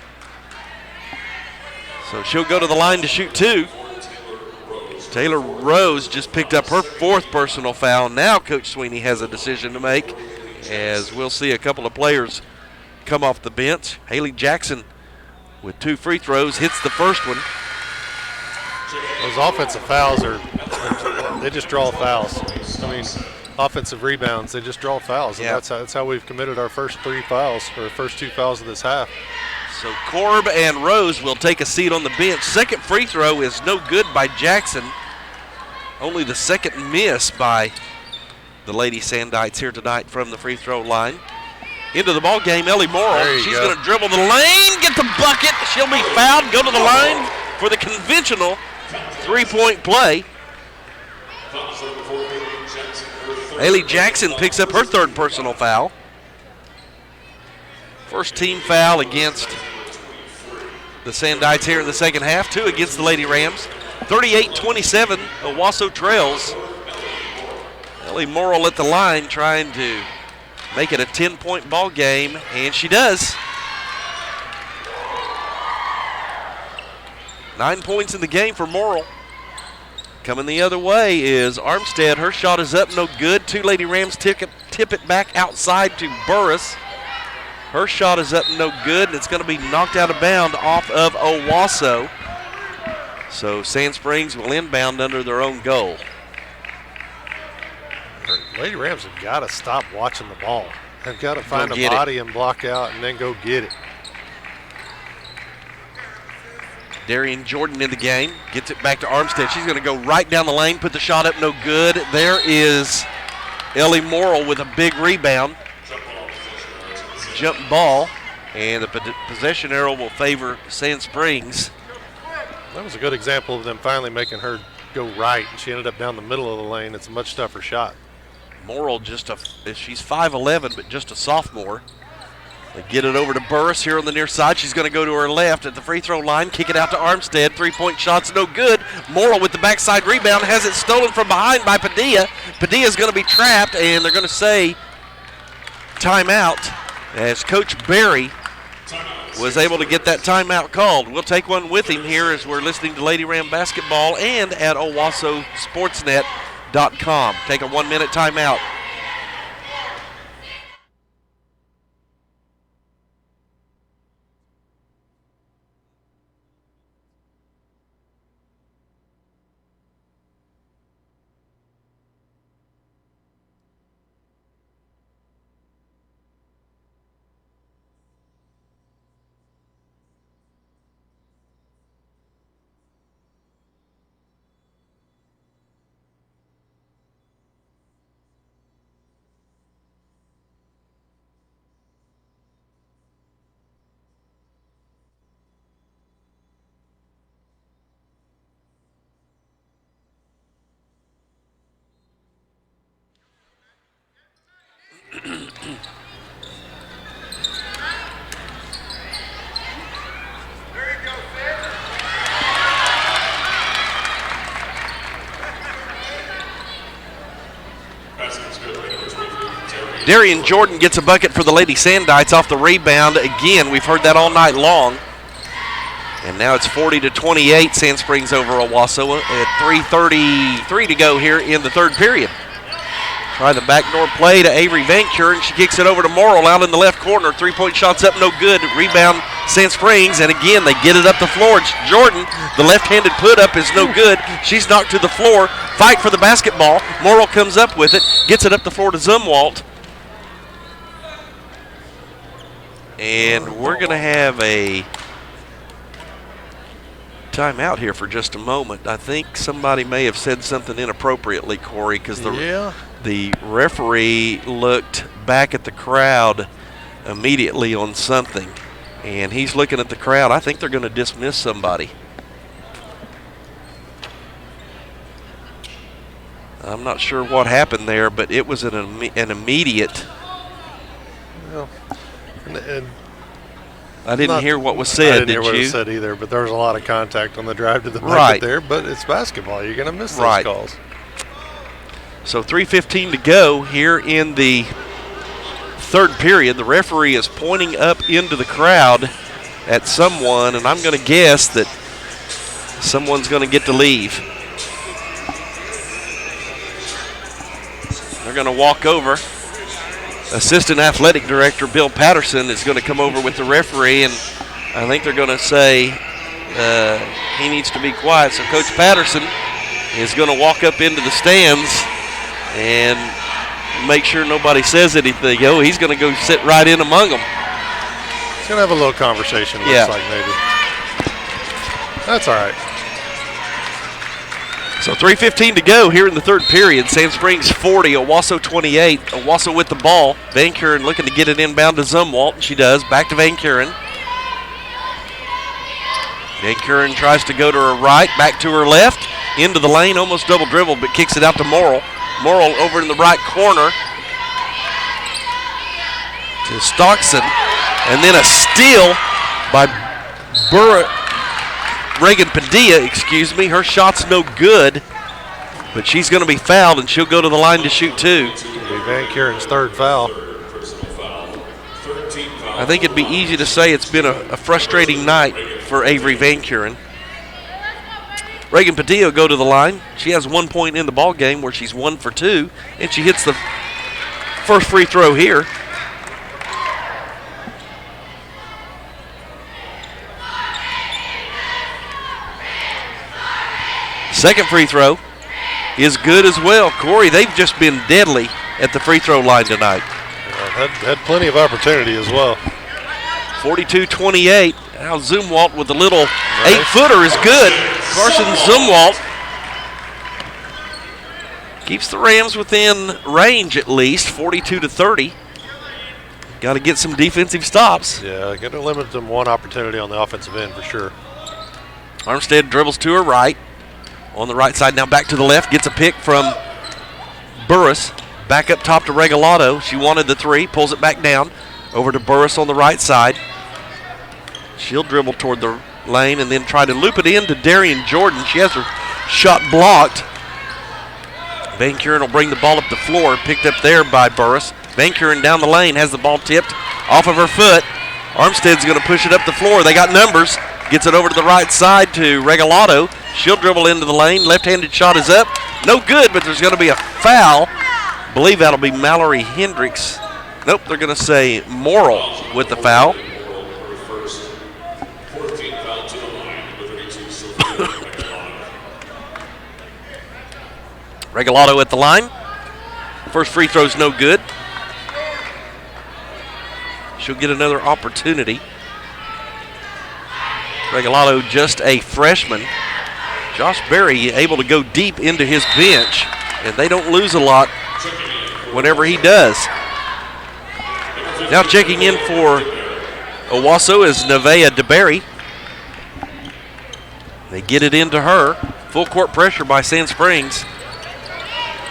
Speaker 3: So she'll go to the line to shoot two. Taylor Rose just picked up her fourth personal foul. Now Coach Sweeney has a decision to make, as we'll see a couple of players come off the bench. Haley Jackson with 2 free throws, hits the first one.
Speaker 1: Those offensive fouls they just draw fouls. I mean, offensive rebounds, they just draw fouls. And that's how we've committed our first 3 fouls, or first 2 fouls of this half.
Speaker 3: So Korb and Rose will take a seat on the bench. Second free throw is no good by Jackson. Only the second miss by the Lady Sandites here tonight from the free throw line. Into the ball game, Ellie Morrill. She's going to dribble the lane, get the bucket. She'll be fouled, go to the line for the conventional three-point play. Haley Jackson picks up her third personal foul. First team foul against the Sandites here in the second half. 2 against the Lady Rams. 38-27, Owasso trails. Ellie Morrill at the line trying to make it a 10-point ball game, and she does. 9 points in the game for Morrill. Coming the other way is Armstead. Her shot is up, no good. 2 Lady Rams tip it back outside to Burris. Her shot is up, no good, and it's going to be knocked out of bounds off of Owasso. So Sand Springs will inbound under their own goal.
Speaker 1: Lady Rams have got to stop watching the ball. They've got to find a body and block out and then go get it.
Speaker 3: Darian Jordan in the game, gets it back to Armstead. She's going to go right down the lane, put the shot up, no good. There is Ellie Morrill with a big rebound. Jump ball, and the possession arrow will favor Sand Springs.
Speaker 1: That was a good example of them finally making her go right, and she ended up down the middle of the lane. It's a much tougher shot.
Speaker 3: Morrill she's 5'11", but just a sophomore. They get it over to Burris here on the near side. She's going to go to her left at the free throw line, kick it out to Armstead. 3-point shot's no good. Morrill with the backside rebound, has it stolen from behind by Padilla. Padilla's going to be trapped, and they're going to say timeout, as Coach Berry was able to get that timeout called. We'll take one with him here as we're listening to Lady Ram basketball and at OwassoSportsNet.com. Take a 1-minute timeout. Darian Jordan gets a bucket for the Lady Sandites off the rebound. Again, we've heard that all night long. And now it's 40-28, Sand Springs over Owasso at 3:33 to go here in the third period. Try the backdoor play to Avery Venture, and she kicks it over to Morrill out in the left corner. 3-point shot's up, no good. Rebound, Sand Springs, and again, they get it up the floor. It's Jordan. The left-handed put-up is no good. She's knocked to the floor. Fight for the basketball. Morrill comes up with it, gets it up the floor to Zumwalt. And we're going to have a timeout here for just a moment. I think somebody may have said something inappropriately, Corey, because the referee looked back at the crowd immediately on something, and he's looking at the crowd. I think they're going to dismiss somebody. I'm not sure what happened there, but it was an immediate.
Speaker 1: Well, and
Speaker 3: I didn't hear what was said,
Speaker 1: I didn't hear what
Speaker 3: you?
Speaker 1: was said either, but there was a lot of contact on the drive to the bucket
Speaker 3: Right.
Speaker 1: there, but it's basketball. You're going to miss those
Speaker 3: Right.
Speaker 1: calls.
Speaker 3: So 3:15 to go here in the third period. The referee is pointing up into the crowd at someone, and I'm going to guess that someone's going to get to leave. They're going to walk over. Assistant Athletic Director Bill Patterson is going to come over with the referee, and I think they're going to say he needs to be quiet. So Coach Patterson is going to walk up into the stands and make sure nobody says anything. Oh, he's going to go sit right in among them.
Speaker 1: He's going to have a little conversation, looks like maybe. That's all right.
Speaker 3: So 3:15 to go here in the third period. Sand Springs 40, Owasso 28. Owasso with the ball. Van Kuren looking to get it inbound to Zumwalt, and she does. Back to Van Kuren. Van Kuren tries to go to her right, back to her left, into the lane, almost double dribbled, but kicks it out to Morrill. Morrill over in the right corner to Stockson, and then a steal by Reagan Padilla, Her shot's no good, but she's going to be fouled, and she'll go to the line to shoot two.
Speaker 1: It'll be Van Kuren's third foul.
Speaker 3: I think it'd be easy to say it's been a frustrating night for Avery Van Kuren. Reagan Padilla go to the line. She has 1 point in the ball game where she's 1 for 2, and she hits the first free throw here. Second free throw is good as well. Corey, they've just been deadly at the free throw line tonight.
Speaker 1: Had plenty of opportunity as well.
Speaker 3: 42-28. Now Zumwalt with a little 8-footer is good. Carson Zumwalt keeps the Rams within range at least, 42-30. Got to get some defensive stops.
Speaker 1: Yeah, got to limit them one opportunity on the offensive end for sure.
Speaker 3: Armstead dribbles to her right. On the right side now back to the left. Gets a pick from Burris. Back up top to Regalado. She wanted the three. Pulls it back down. Over to Burris on the right side. She'll dribble toward the lane and then try to loop it in to Darian Jordan. She has her shot blocked. Van Kuren will bring the ball up the floor. Picked up there by Burris. Van Kuren down the lane. Has the ball tipped off of her foot. Armstead's going to push it up the floor. They got numbers. Gets it over to the right side to Regalado. She'll dribble into the lane. Left-handed shot is up. No good, but there's going to be a foul. I believe that'll be Mallory Hendricks. Nope, they're going to say Morrill with the foul. Regalado at the line. First free throw's no good. She'll get another opportunity. Regalado just a freshman. Josh Berry able to go deep into his bench, and they don't lose a lot whenever he does. Now checking in for Owasso is Nevaeh DeBerry. They get it into her. Full court pressure by Sand Springs.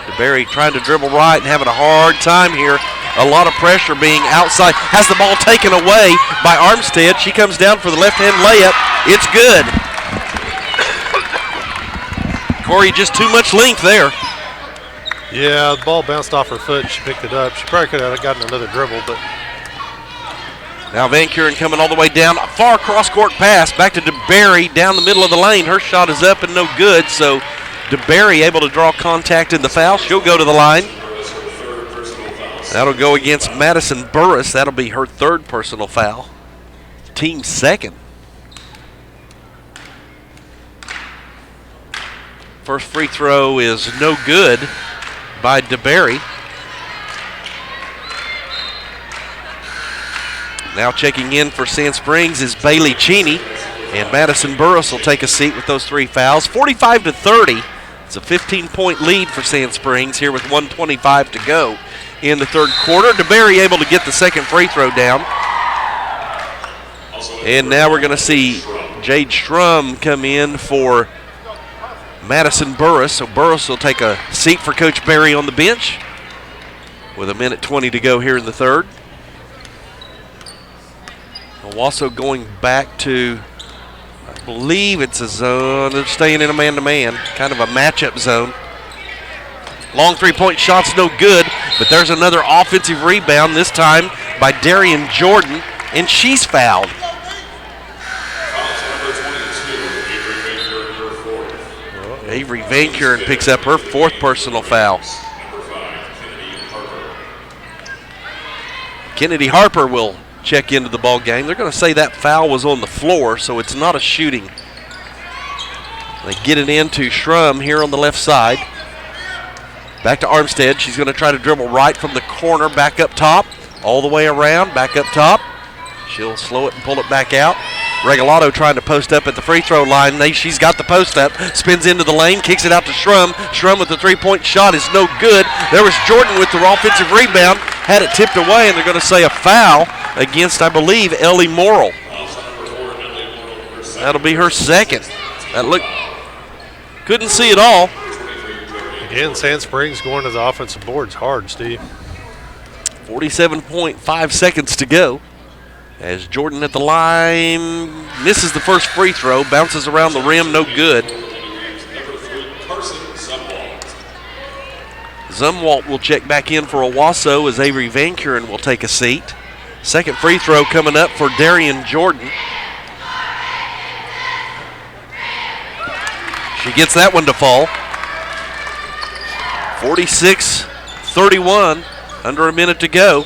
Speaker 3: DeBerry trying to dribble right and having a hard time here. A lot of pressure being outside. Has the ball taken away by Armstead. She comes down for the left-hand layup. It's good. Corey, just too much length there.
Speaker 1: Yeah, the ball bounced off her foot. She picked it up. She probably could have gotten another dribble, but
Speaker 3: now Van Kuren coming all the way down. A far cross-court pass back to DeBerry down the middle of the lane. Her shot is up and no good, so DeBerry able to draw contact in the foul. She'll go to the line. That'll go against Madison Burris. That'll be her third personal foul. Team second. First free throw is no good by DeBerry. Now checking in for Sand Springs is Bailey Cheney, and Madison Burris will take a seat with those three fouls. 45-30. It's a 15-point lead for Sand Springs here with 1:25 to go in the third quarter. DeBerry able to get the second free throw down. And now we're going to see Jade Strum come in for Madison Burris. So Burris will take a seat for Coach Berry on the bench with 1:20 to go here in the third. Owasso going back to, I believe it's a zone. They're staying in a man-to-man, kind of a matchup zone. Long three-point shot's no good, but there's another offensive rebound, this time by Darian Jordan, and she's fouled. Avery Van Kuren picks up her 4th personal foul. Kennedy Harper will check into the ball game. They're going to say that foul was on the floor, so it's not a shooting. They get it into Schrum here on the left side. Back to Armstead. She's going to try to dribble right from the corner, back up top, all the way around, back up top. She'll slow it and pull it back out. Regalado trying to post up at the free throw line. She's got the post up, spins into the lane, kicks it out to Schrum. Schrum with the three-point shot is no good. There was Jordan with the offensive rebound, had it tipped away, and they're going to say a foul against, I believe, Ellie Morrill. That'll be her 2nd. That looked, couldn't see it all.
Speaker 1: Again, Sand Springs going to the offensive boards hard, Steve.
Speaker 3: 47.5 seconds to go. As Jordan at the line misses the first free throw, bounces around the rim, no good. Zumwalt will check back in for Owasso as Avery Van Kuren will take a seat. 2nd free throw coming up for Darian Jordan. She gets that one to fall. 46-31, under a minute to go.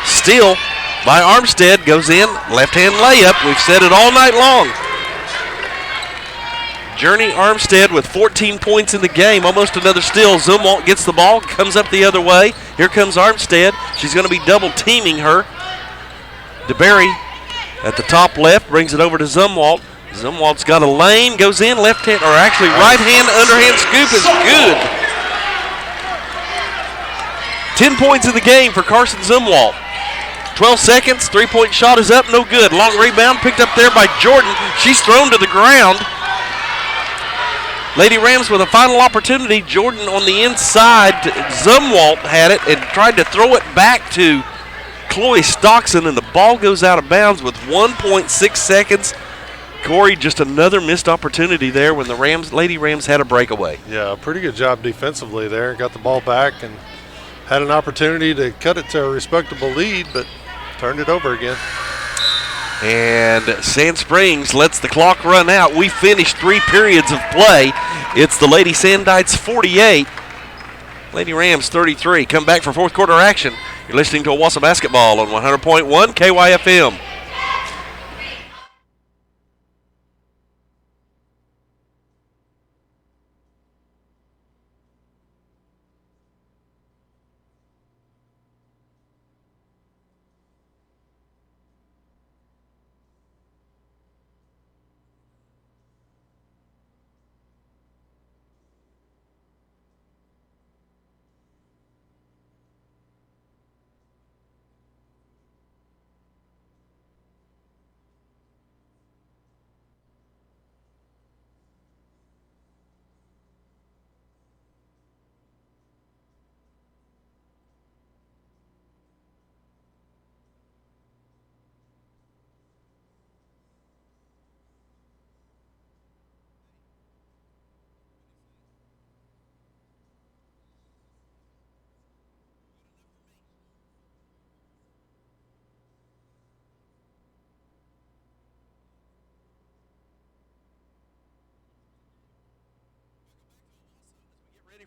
Speaker 3: Steal by Armstead, goes in, left-hand layup. We've said it all night long. Journey Armstead with 14 points in the game, almost another steal. Zumwalt gets the ball, comes up the other way. Here comes Armstead. She's going to be double-teaming her. DeBerry at the top left brings it over to Zumwalt. Zumwalt's got a lane, goes in, left-hand, or actually right-hand underhand scoop is good. 10 points in the game for Carson Zumwalt. 12 seconds, three-point shot is up, no good. Long rebound picked up there by Jordan. She's thrown to the ground. Lady Rams with a final opportunity. Jordan on the inside. Zumwalt had it and tried to throw it back to Chloe Stockson, and the ball goes out of bounds with 1.6 seconds. Corey, just another missed opportunity there when the Lady Rams had a breakaway.
Speaker 1: Yeah, pretty good job defensively there. Got the ball back and had an opportunity to cut it to a respectable lead, but turned it over again.
Speaker 3: And Sand Springs lets the clock run out. We finished 3 periods of play. It's the Lady Sandites 48, Lady Rams 33. Come back for 4th quarter action. You're listening to Owasso Basketball on 100.1 KYFM.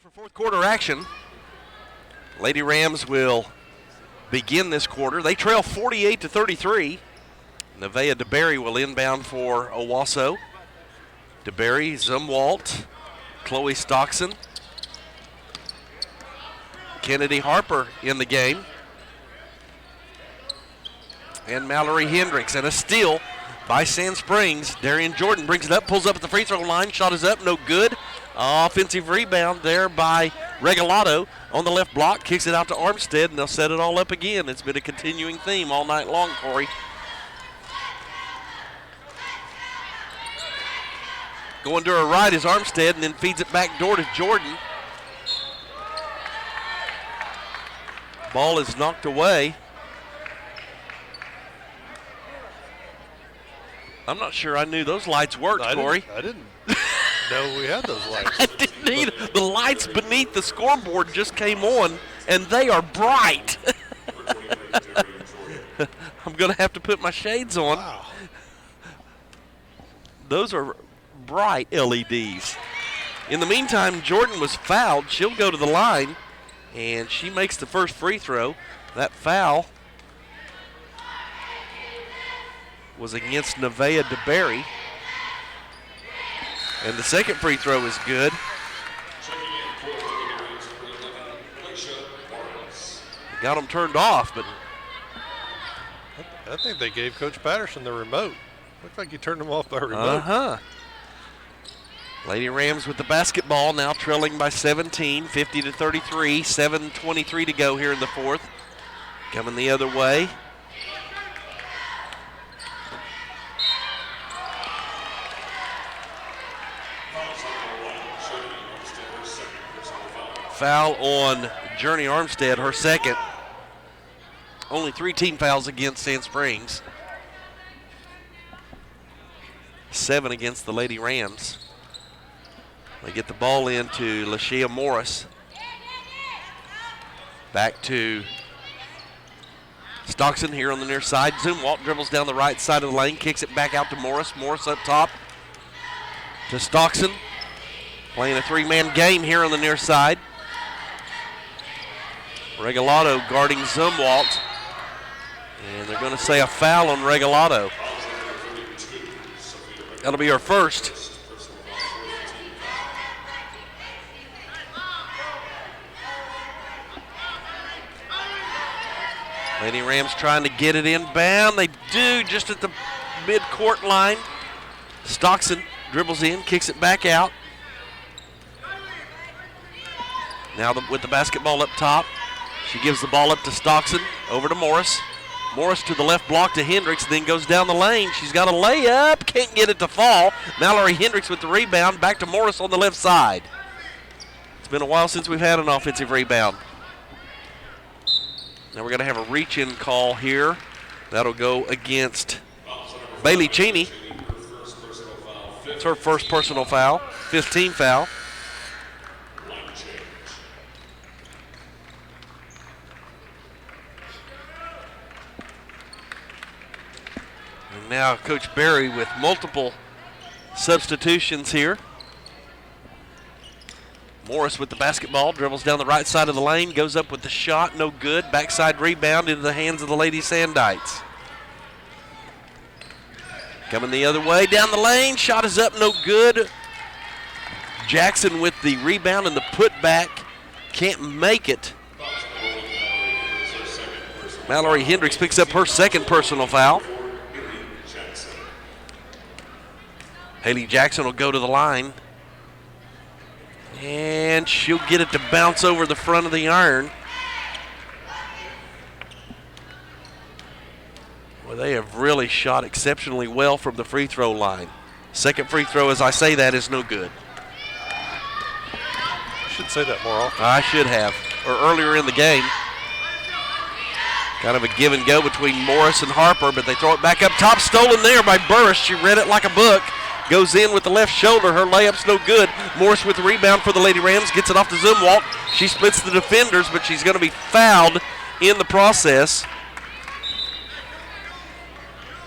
Speaker 3: For 4th quarter action, Lady Rams will begin this quarter. They trail 48-33. Nevaeh DeBerry will inbound for Owasso. DeBerry, Zumwalt, Chloe Stockson, Kennedy Harper in the game, and Mallory Hendricks. And a steal by Sand Springs. Darian Jordan brings it up, pulls up at the free throw line. Shot is up, no good. Offensive rebound there by Regalado on the left block. Kicks it out to Armstead, and they'll set it all up again. It's been a continuing theme all night long, Corey. Going to her right is Armstead, and then feeds it back door to Jordan. Ball is knocked away. I'm not sure I knew those lights worked, Corey.
Speaker 1: I didn't know we had those lights.
Speaker 3: I didn't either. The lights beneath the scoreboard just came on, and they are bright. I'm going to have to put my shades on.
Speaker 1: Wow.
Speaker 3: Those are bright LEDs. In the meantime, Jordan was fouled. She'll go to the line, and she makes the first free throw. That foul was against Nevaeh DeBerry. And the second free throw is good. Got them turned off, but
Speaker 1: I think they gave Coach Patterson the remote. Looked like he turned them off by remote.
Speaker 3: uh-huh. Lady Rams with the basketball, now trailing by 17, 50-33, 7:23 to go here in the fourth. Coming the other way. Foul on Journey Armstead, her second. Only 3 team fouls against Sand Springs. 7 against the Lady Rams. They get the ball into Lashia Morris. Back to Stockton here on the near side. Zumwalt dribbles down the right side of the lane, kicks it back out to Morris. Morris up top to Stockton. Playing a 3-man game here on the near side. Regalado guarding Zumwalt. And they're going to say a foul on Regalado. That'll be her first. Lady Rams trying to get it inbound. They do just at the mid-court line. Stockton dribbles in, kicks it back out. Now with the basketball up top. She gives the ball up to Stockton, over to Morris. Morris to the left block to Hendricks, then goes down the lane. She's got a layup, can't get it to fall. Mallory Hendricks with the rebound, back to Morris on the left side. It's been a while since we've had an offensive rebound. Now we're going to have a reach-in call here. That'll go against Bailey Cheney. It's her first personal foul, 15 foul. And now Coach Berry with multiple substitutions here. Morris with the basketball, dribbles down the right side of the lane, goes up with the shot, no good. Backside rebound into the hands of the Lady Sandites. Coming the other way, down the lane, shot is up, no good. Jackson with the rebound and the putback, can't make it. Mallory Hendricks picks up her second personal foul. Haley Jackson will go to the line. And she'll get it to bounce over the front of the iron. Well, they have really shot exceptionally well from the free throw line. Second free throw, as I say that, is no good.
Speaker 1: You should say that more often.
Speaker 3: I should have, or earlier in the game. Kind of a give and go between Morris and Harper, but they throw it back up top. Stolen there by Burris. She read it like a book. Goes in with the left shoulder. Her layup's no good. Morris with the rebound for the Lady Rams. Gets it off to Zumwalt. She splits the defenders, but she's going to be fouled in the process.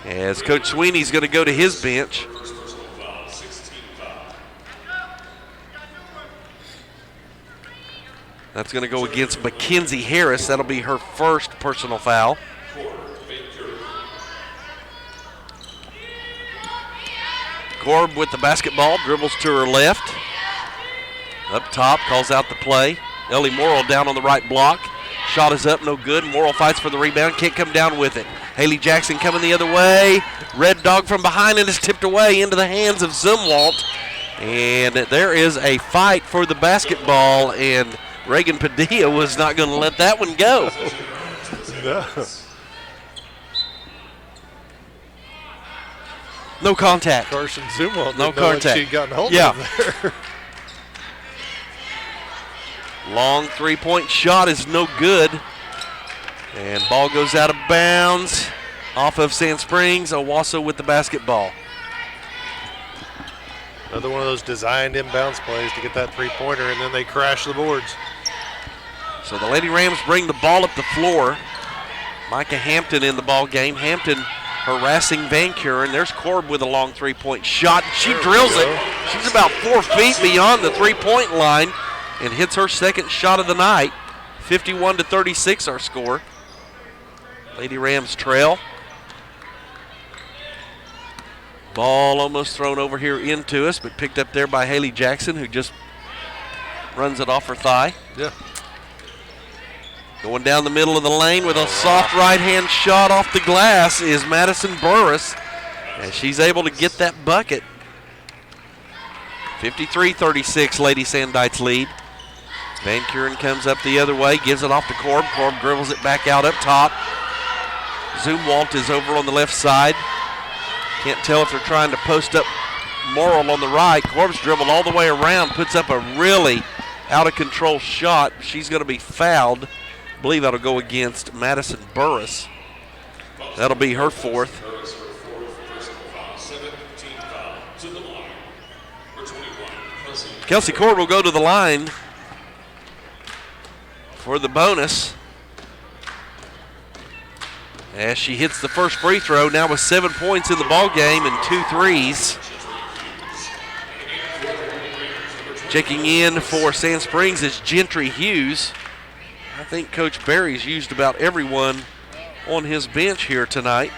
Speaker 3: As Coach Sweeney's going to go to his bench. That's going to go against Mackenzie Harris. That'll be her first personal foul. Korb with the basketball, dribbles to her left. Up top, calls out the play. Ellie Morrill down on the right block. Shot is up, no good. Morrill fights for the rebound, can't come down with it. Haley Jackson coming the other way. Red Dog from behind and is tipped away into the hands of Zumwalt. And there is a fight for the basketball, and Reagan Padilla was not going to let that one go.
Speaker 1: No.
Speaker 3: No contact.
Speaker 1: Carson Zumwalt
Speaker 3: No
Speaker 1: didn't know what
Speaker 3: contact.
Speaker 1: she'd gotten hold
Speaker 3: Yeah.
Speaker 1: of there.
Speaker 3: Long three-point shot is no good. And ball goes out of bounds off of Sand Springs. Owasso with the basketball.
Speaker 1: Another one of those designed inbounds plays to get that three-pointer, and then they crash the boards.
Speaker 3: So the Lady Rams bring the ball up the floor. Micah Hampton in the ball game. Hampton harassing Van Kuren. There's Korb with a long three-point shot. She drills it. She's about 4 feet beyond the three-point line and hits her second shot of the night. 51-36 our score. Lady Rams trail. Ball almost thrown over here into us, but picked up there by Haley Jackson, who just runs it off her thigh.
Speaker 1: Yeah.
Speaker 3: Going down the middle of the lane with a soft right-hand shot off the glass is Madison Burris, and she's able to get that bucket. 53-36, Lady Sandites lead. Van Kuren comes up the other way, gives it off to Korb. Korb dribbles it back out up top. Zumwalt is over on the left side. Can't tell if they're trying to post up Morrill on the right. Korb's dribbled all the way around, puts up a really out-of-control shot. She's going to be fouled. I believe that'll go against Madison Burris. That'll be her fourth. Kelsey Korb will go to the line for the bonus as she hits the first free throw, now with 7 points in the ball game and 2 threes. Checking in for Sand Springs is Gentry Hughes. I think Coach Berry's used about everyone on his bench here tonight.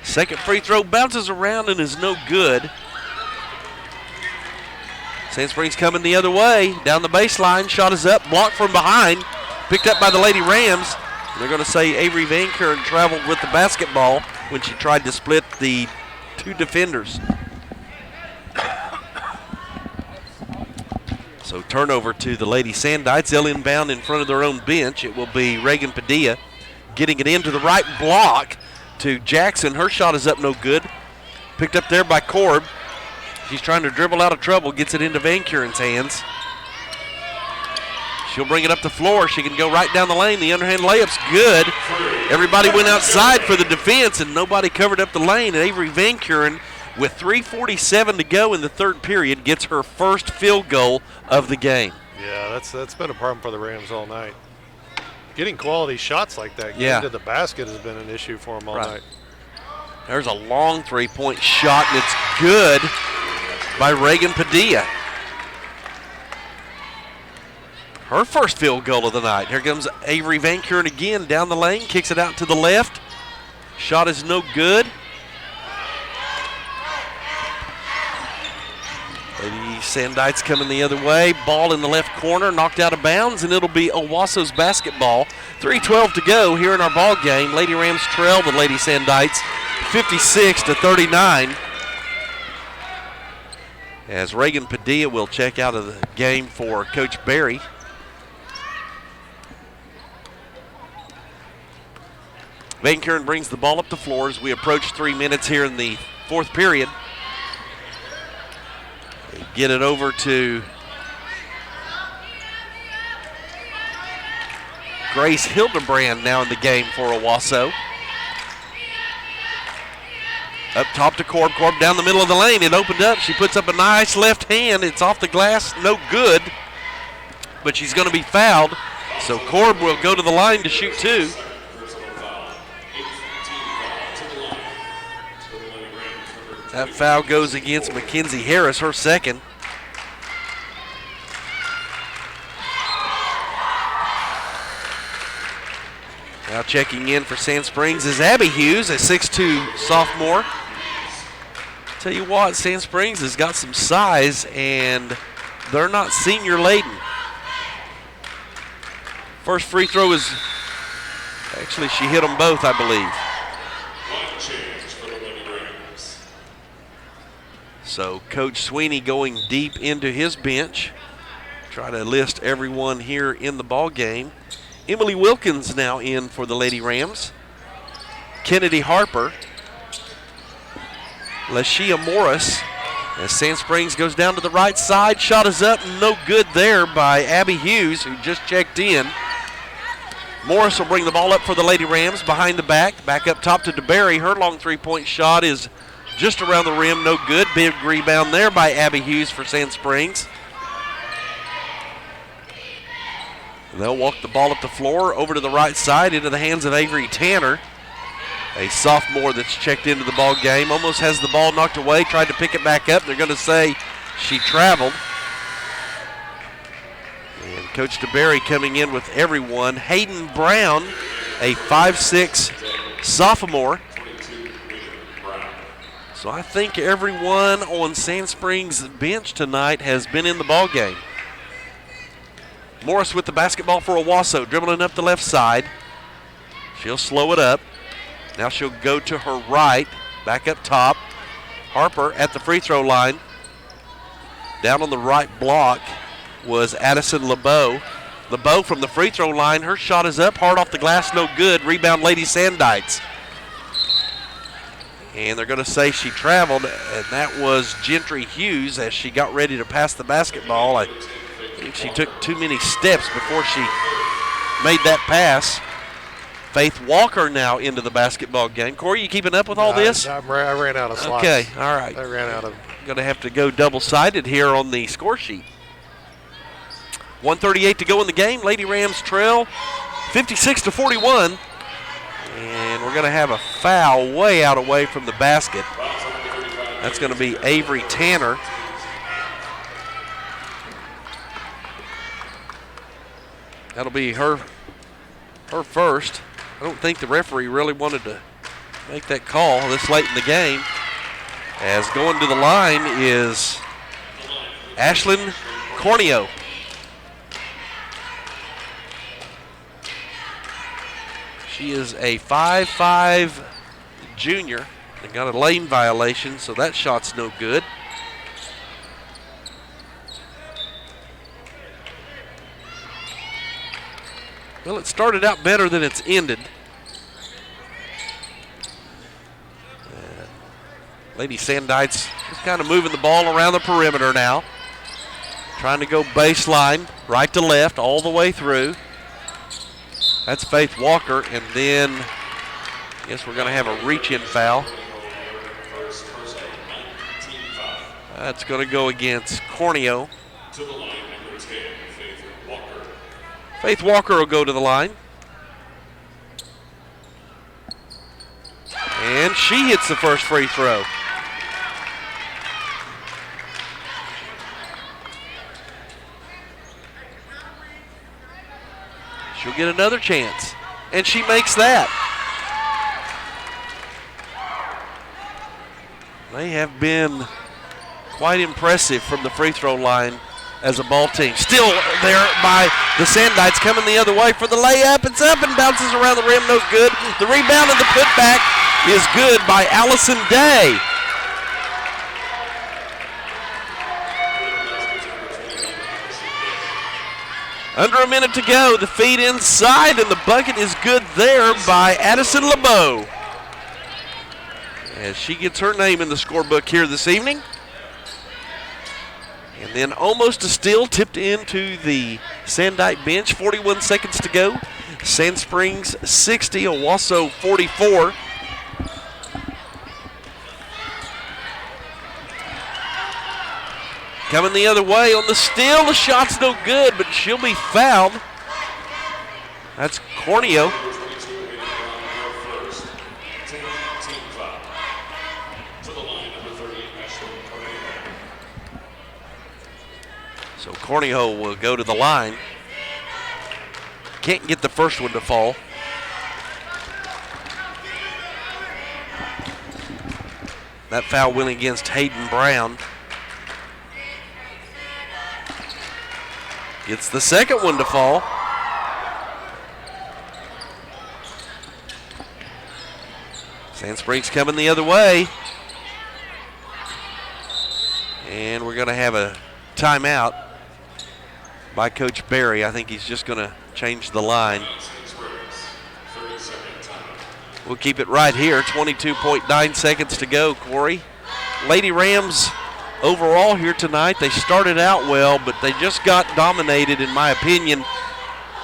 Speaker 3: Second free throw bounces around and is no good. Sand Springs coming the other way, down the baseline, shot is up, blocked from behind, picked up by the Lady Rams. They're going to say Avery Van Kuren traveled with the basketball when she tried to split the two defenders. So turnover to the Lady Sandites. They'll inbound in front of their own bench. It will be Reagan Padilla getting it into the right block to Jackson. Her shot is up, no good. Picked up there by Korb. She's trying to dribble out of trouble, gets it into Van Kuren's hands. She'll bring it up the floor. She can go right down the lane. The underhand layup's good. Everybody went outside for the defense, and nobody covered up the lane. And Avery Van Kuren, with 3:47 to go in the third period, gets her first field goal of the game.
Speaker 1: Yeah, that's been a problem for the Rams all night. Getting quality shots like that, getting
Speaker 3: Yeah.
Speaker 1: to the basket has been an issue for them all night.
Speaker 3: There's a long three-point shot, and it's good by Reagan Padilla. Her first field goal of the night. Here comes Avery Van Kuren again down the lane, kicks it out to the left. Shot is no good. Lady Sandites coming the other way. Ball in the left corner, knocked out of bounds, and it'll be Owasso's basketball. 3:12 to go here in our ball game. Lady Rams trail the Lady Sandites 56-39. As Reagan Padilla will check out of the game for Coach Berry. Van Kuren brings the ball up the floor as we approach 3 minutes here in the fourth period. They get it over to Grace Hildebrand now in the game for Owasso. Up top to Korb. Korb down the middle of the lane. It opened up. She puts up a nice left hand. It's off the glass. No good. But she's going to be fouled. So Korb will go to the line to shoot two. That foul goes against Mackenzie Harris, her second. Now checking in for Sand Springs is Abby Hughes, a 6'2 sophomore. Tell you what, Sand Springs has got some size, and they're not senior laden. First free throw is, actually she hit them both, I believe. So Coach Sweeney going deep into his bench. Try to list everyone here in the ball game. Emily Wilkins now in for the Lady Rams. Kennedy Harper. Lashia Morris. As Sand Springs goes down to the right side. Shot is up, no good there by Abby Hughes, who just checked in. Morris will bring the ball up for the Lady Rams behind the back. Back up top to DeBerry. Her long three-point shot is just around the rim, no good. Big rebound there by Abby Hughes for Sand Springs. They'll walk the ball up the floor over to the right side into the hands of Avery Tanner, a sophomore that's checked into the ball game. Almost has the ball knocked away, tried to pick it back up. They're going to say she traveled. And Coach DeBerry coming in with everyone. Hayden Brown, a 5'6" sophomore. So I think everyone on Sand Springs' bench tonight has been in the ball game. Morris with the basketball for Owasso, dribbling up the left side. She'll slow it up. Now she'll go to her right, back up top. Harper at the free throw line. Down on the right block was Addison LeBeau. LeBeau from the free throw line. Her shot is up, hard off the glass, no good. Rebound, Lady Sandites. And they're going to say she traveled, and that was Gentry Hughes as she got ready to pass the basketball. I think she took too many steps before she made that pass. Faith Walker now into the basketball game. Corey, you keeping up with all this?
Speaker 1: I ran out of slots.
Speaker 3: Okay, all right.
Speaker 1: I ran out of.
Speaker 3: Going to have to go double-sided here on the score sheet. 1:38 to go in the game. Lady Rams trail 56-41. And we're going to have a foul way out away from the basket. That's going to be Avery Tanner. That'll be her first. I don't think the referee really wanted to make that call this late in the game. As going to the line is Ashlyn Corneo. She is a 5'5" junior. They got a lane violation, so that shot's no good. Well, it started out better than it's ended. Lady Sandites is kind of moving the ball around the perimeter now. Trying to go baseline, right to left, all the way through. That's Faith Walker, and then I guess we're going to have a reach-in foul. That's going to go against Corneo. Faith Walker will go to the line. And she hits the first free throw. She'll get another chance. And she makes that. They have been quite impressive from the free throw line as a ball team. Still there by the Sandites, coming the other way for the layup. It's up and bounces around the rim, no good. The rebound and the putback is good by Allison Day. Under a minute to go, the feed inside, and the bucket is good there by Addison LeBeau. As she gets her name in the scorebook here this evening. And then almost a steal tipped into the Sandite bench. 41 seconds to go. Sand Springs 60, Owasso 44. Coming the other way on the steal. The shot's no good, but she'll be fouled. That's Corneo. So Corneo will go to the line. Can't get the first one to fall. That foul went against Hayden Brown. Gets the second one to fall. Sand Springs coming the other way. And we're going to have a timeout by Coach Berry. I think he's just going to change the line. We'll keep it right here. 22.9 seconds to go, Corey. Lady Rams overall here tonight, they started out well, but they just got dominated, in my opinion,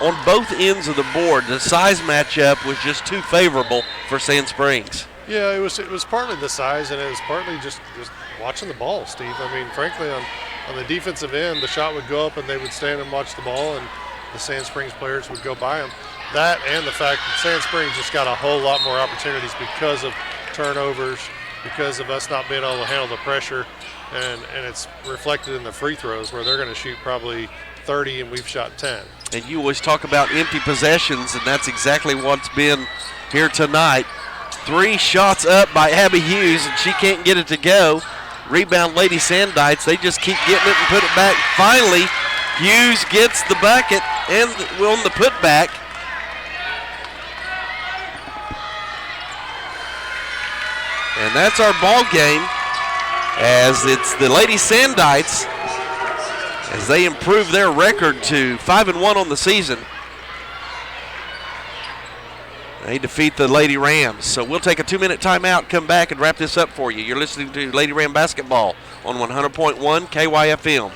Speaker 3: on both ends of the board. The size matchup was just too favorable for Sand Springs.
Speaker 1: Yeah, it was partly the size, and it was partly just watching the ball, Steve. I mean, frankly, on the defensive end, the shot would go up, and they would stand and watch the ball, and the Sand Springs players would go by them. That and the fact that Sand Springs just got a whole lot more opportunities because of turnovers, because of us not being able to handle the pressure, and it's reflected in the free throws where they're going to shoot probably 30 and we've shot 10.
Speaker 3: And you always talk about empty possessions, and that's exactly what's been here tonight. 3 shots up by Abby Hughes, and she can't get it to go. Rebound Lady Sandites. They just keep getting it and put it back. Finally, Hughes gets the bucket and on the putback. And that's our ball game, as it's the Lady Sandites as they improve their record to 5-1 on the season. They defeat the Lady Rams. So we'll take a 2-minute timeout, come back and wrap this up for you. You're listening to Lady Ram Basketball on 100.1 KYFM.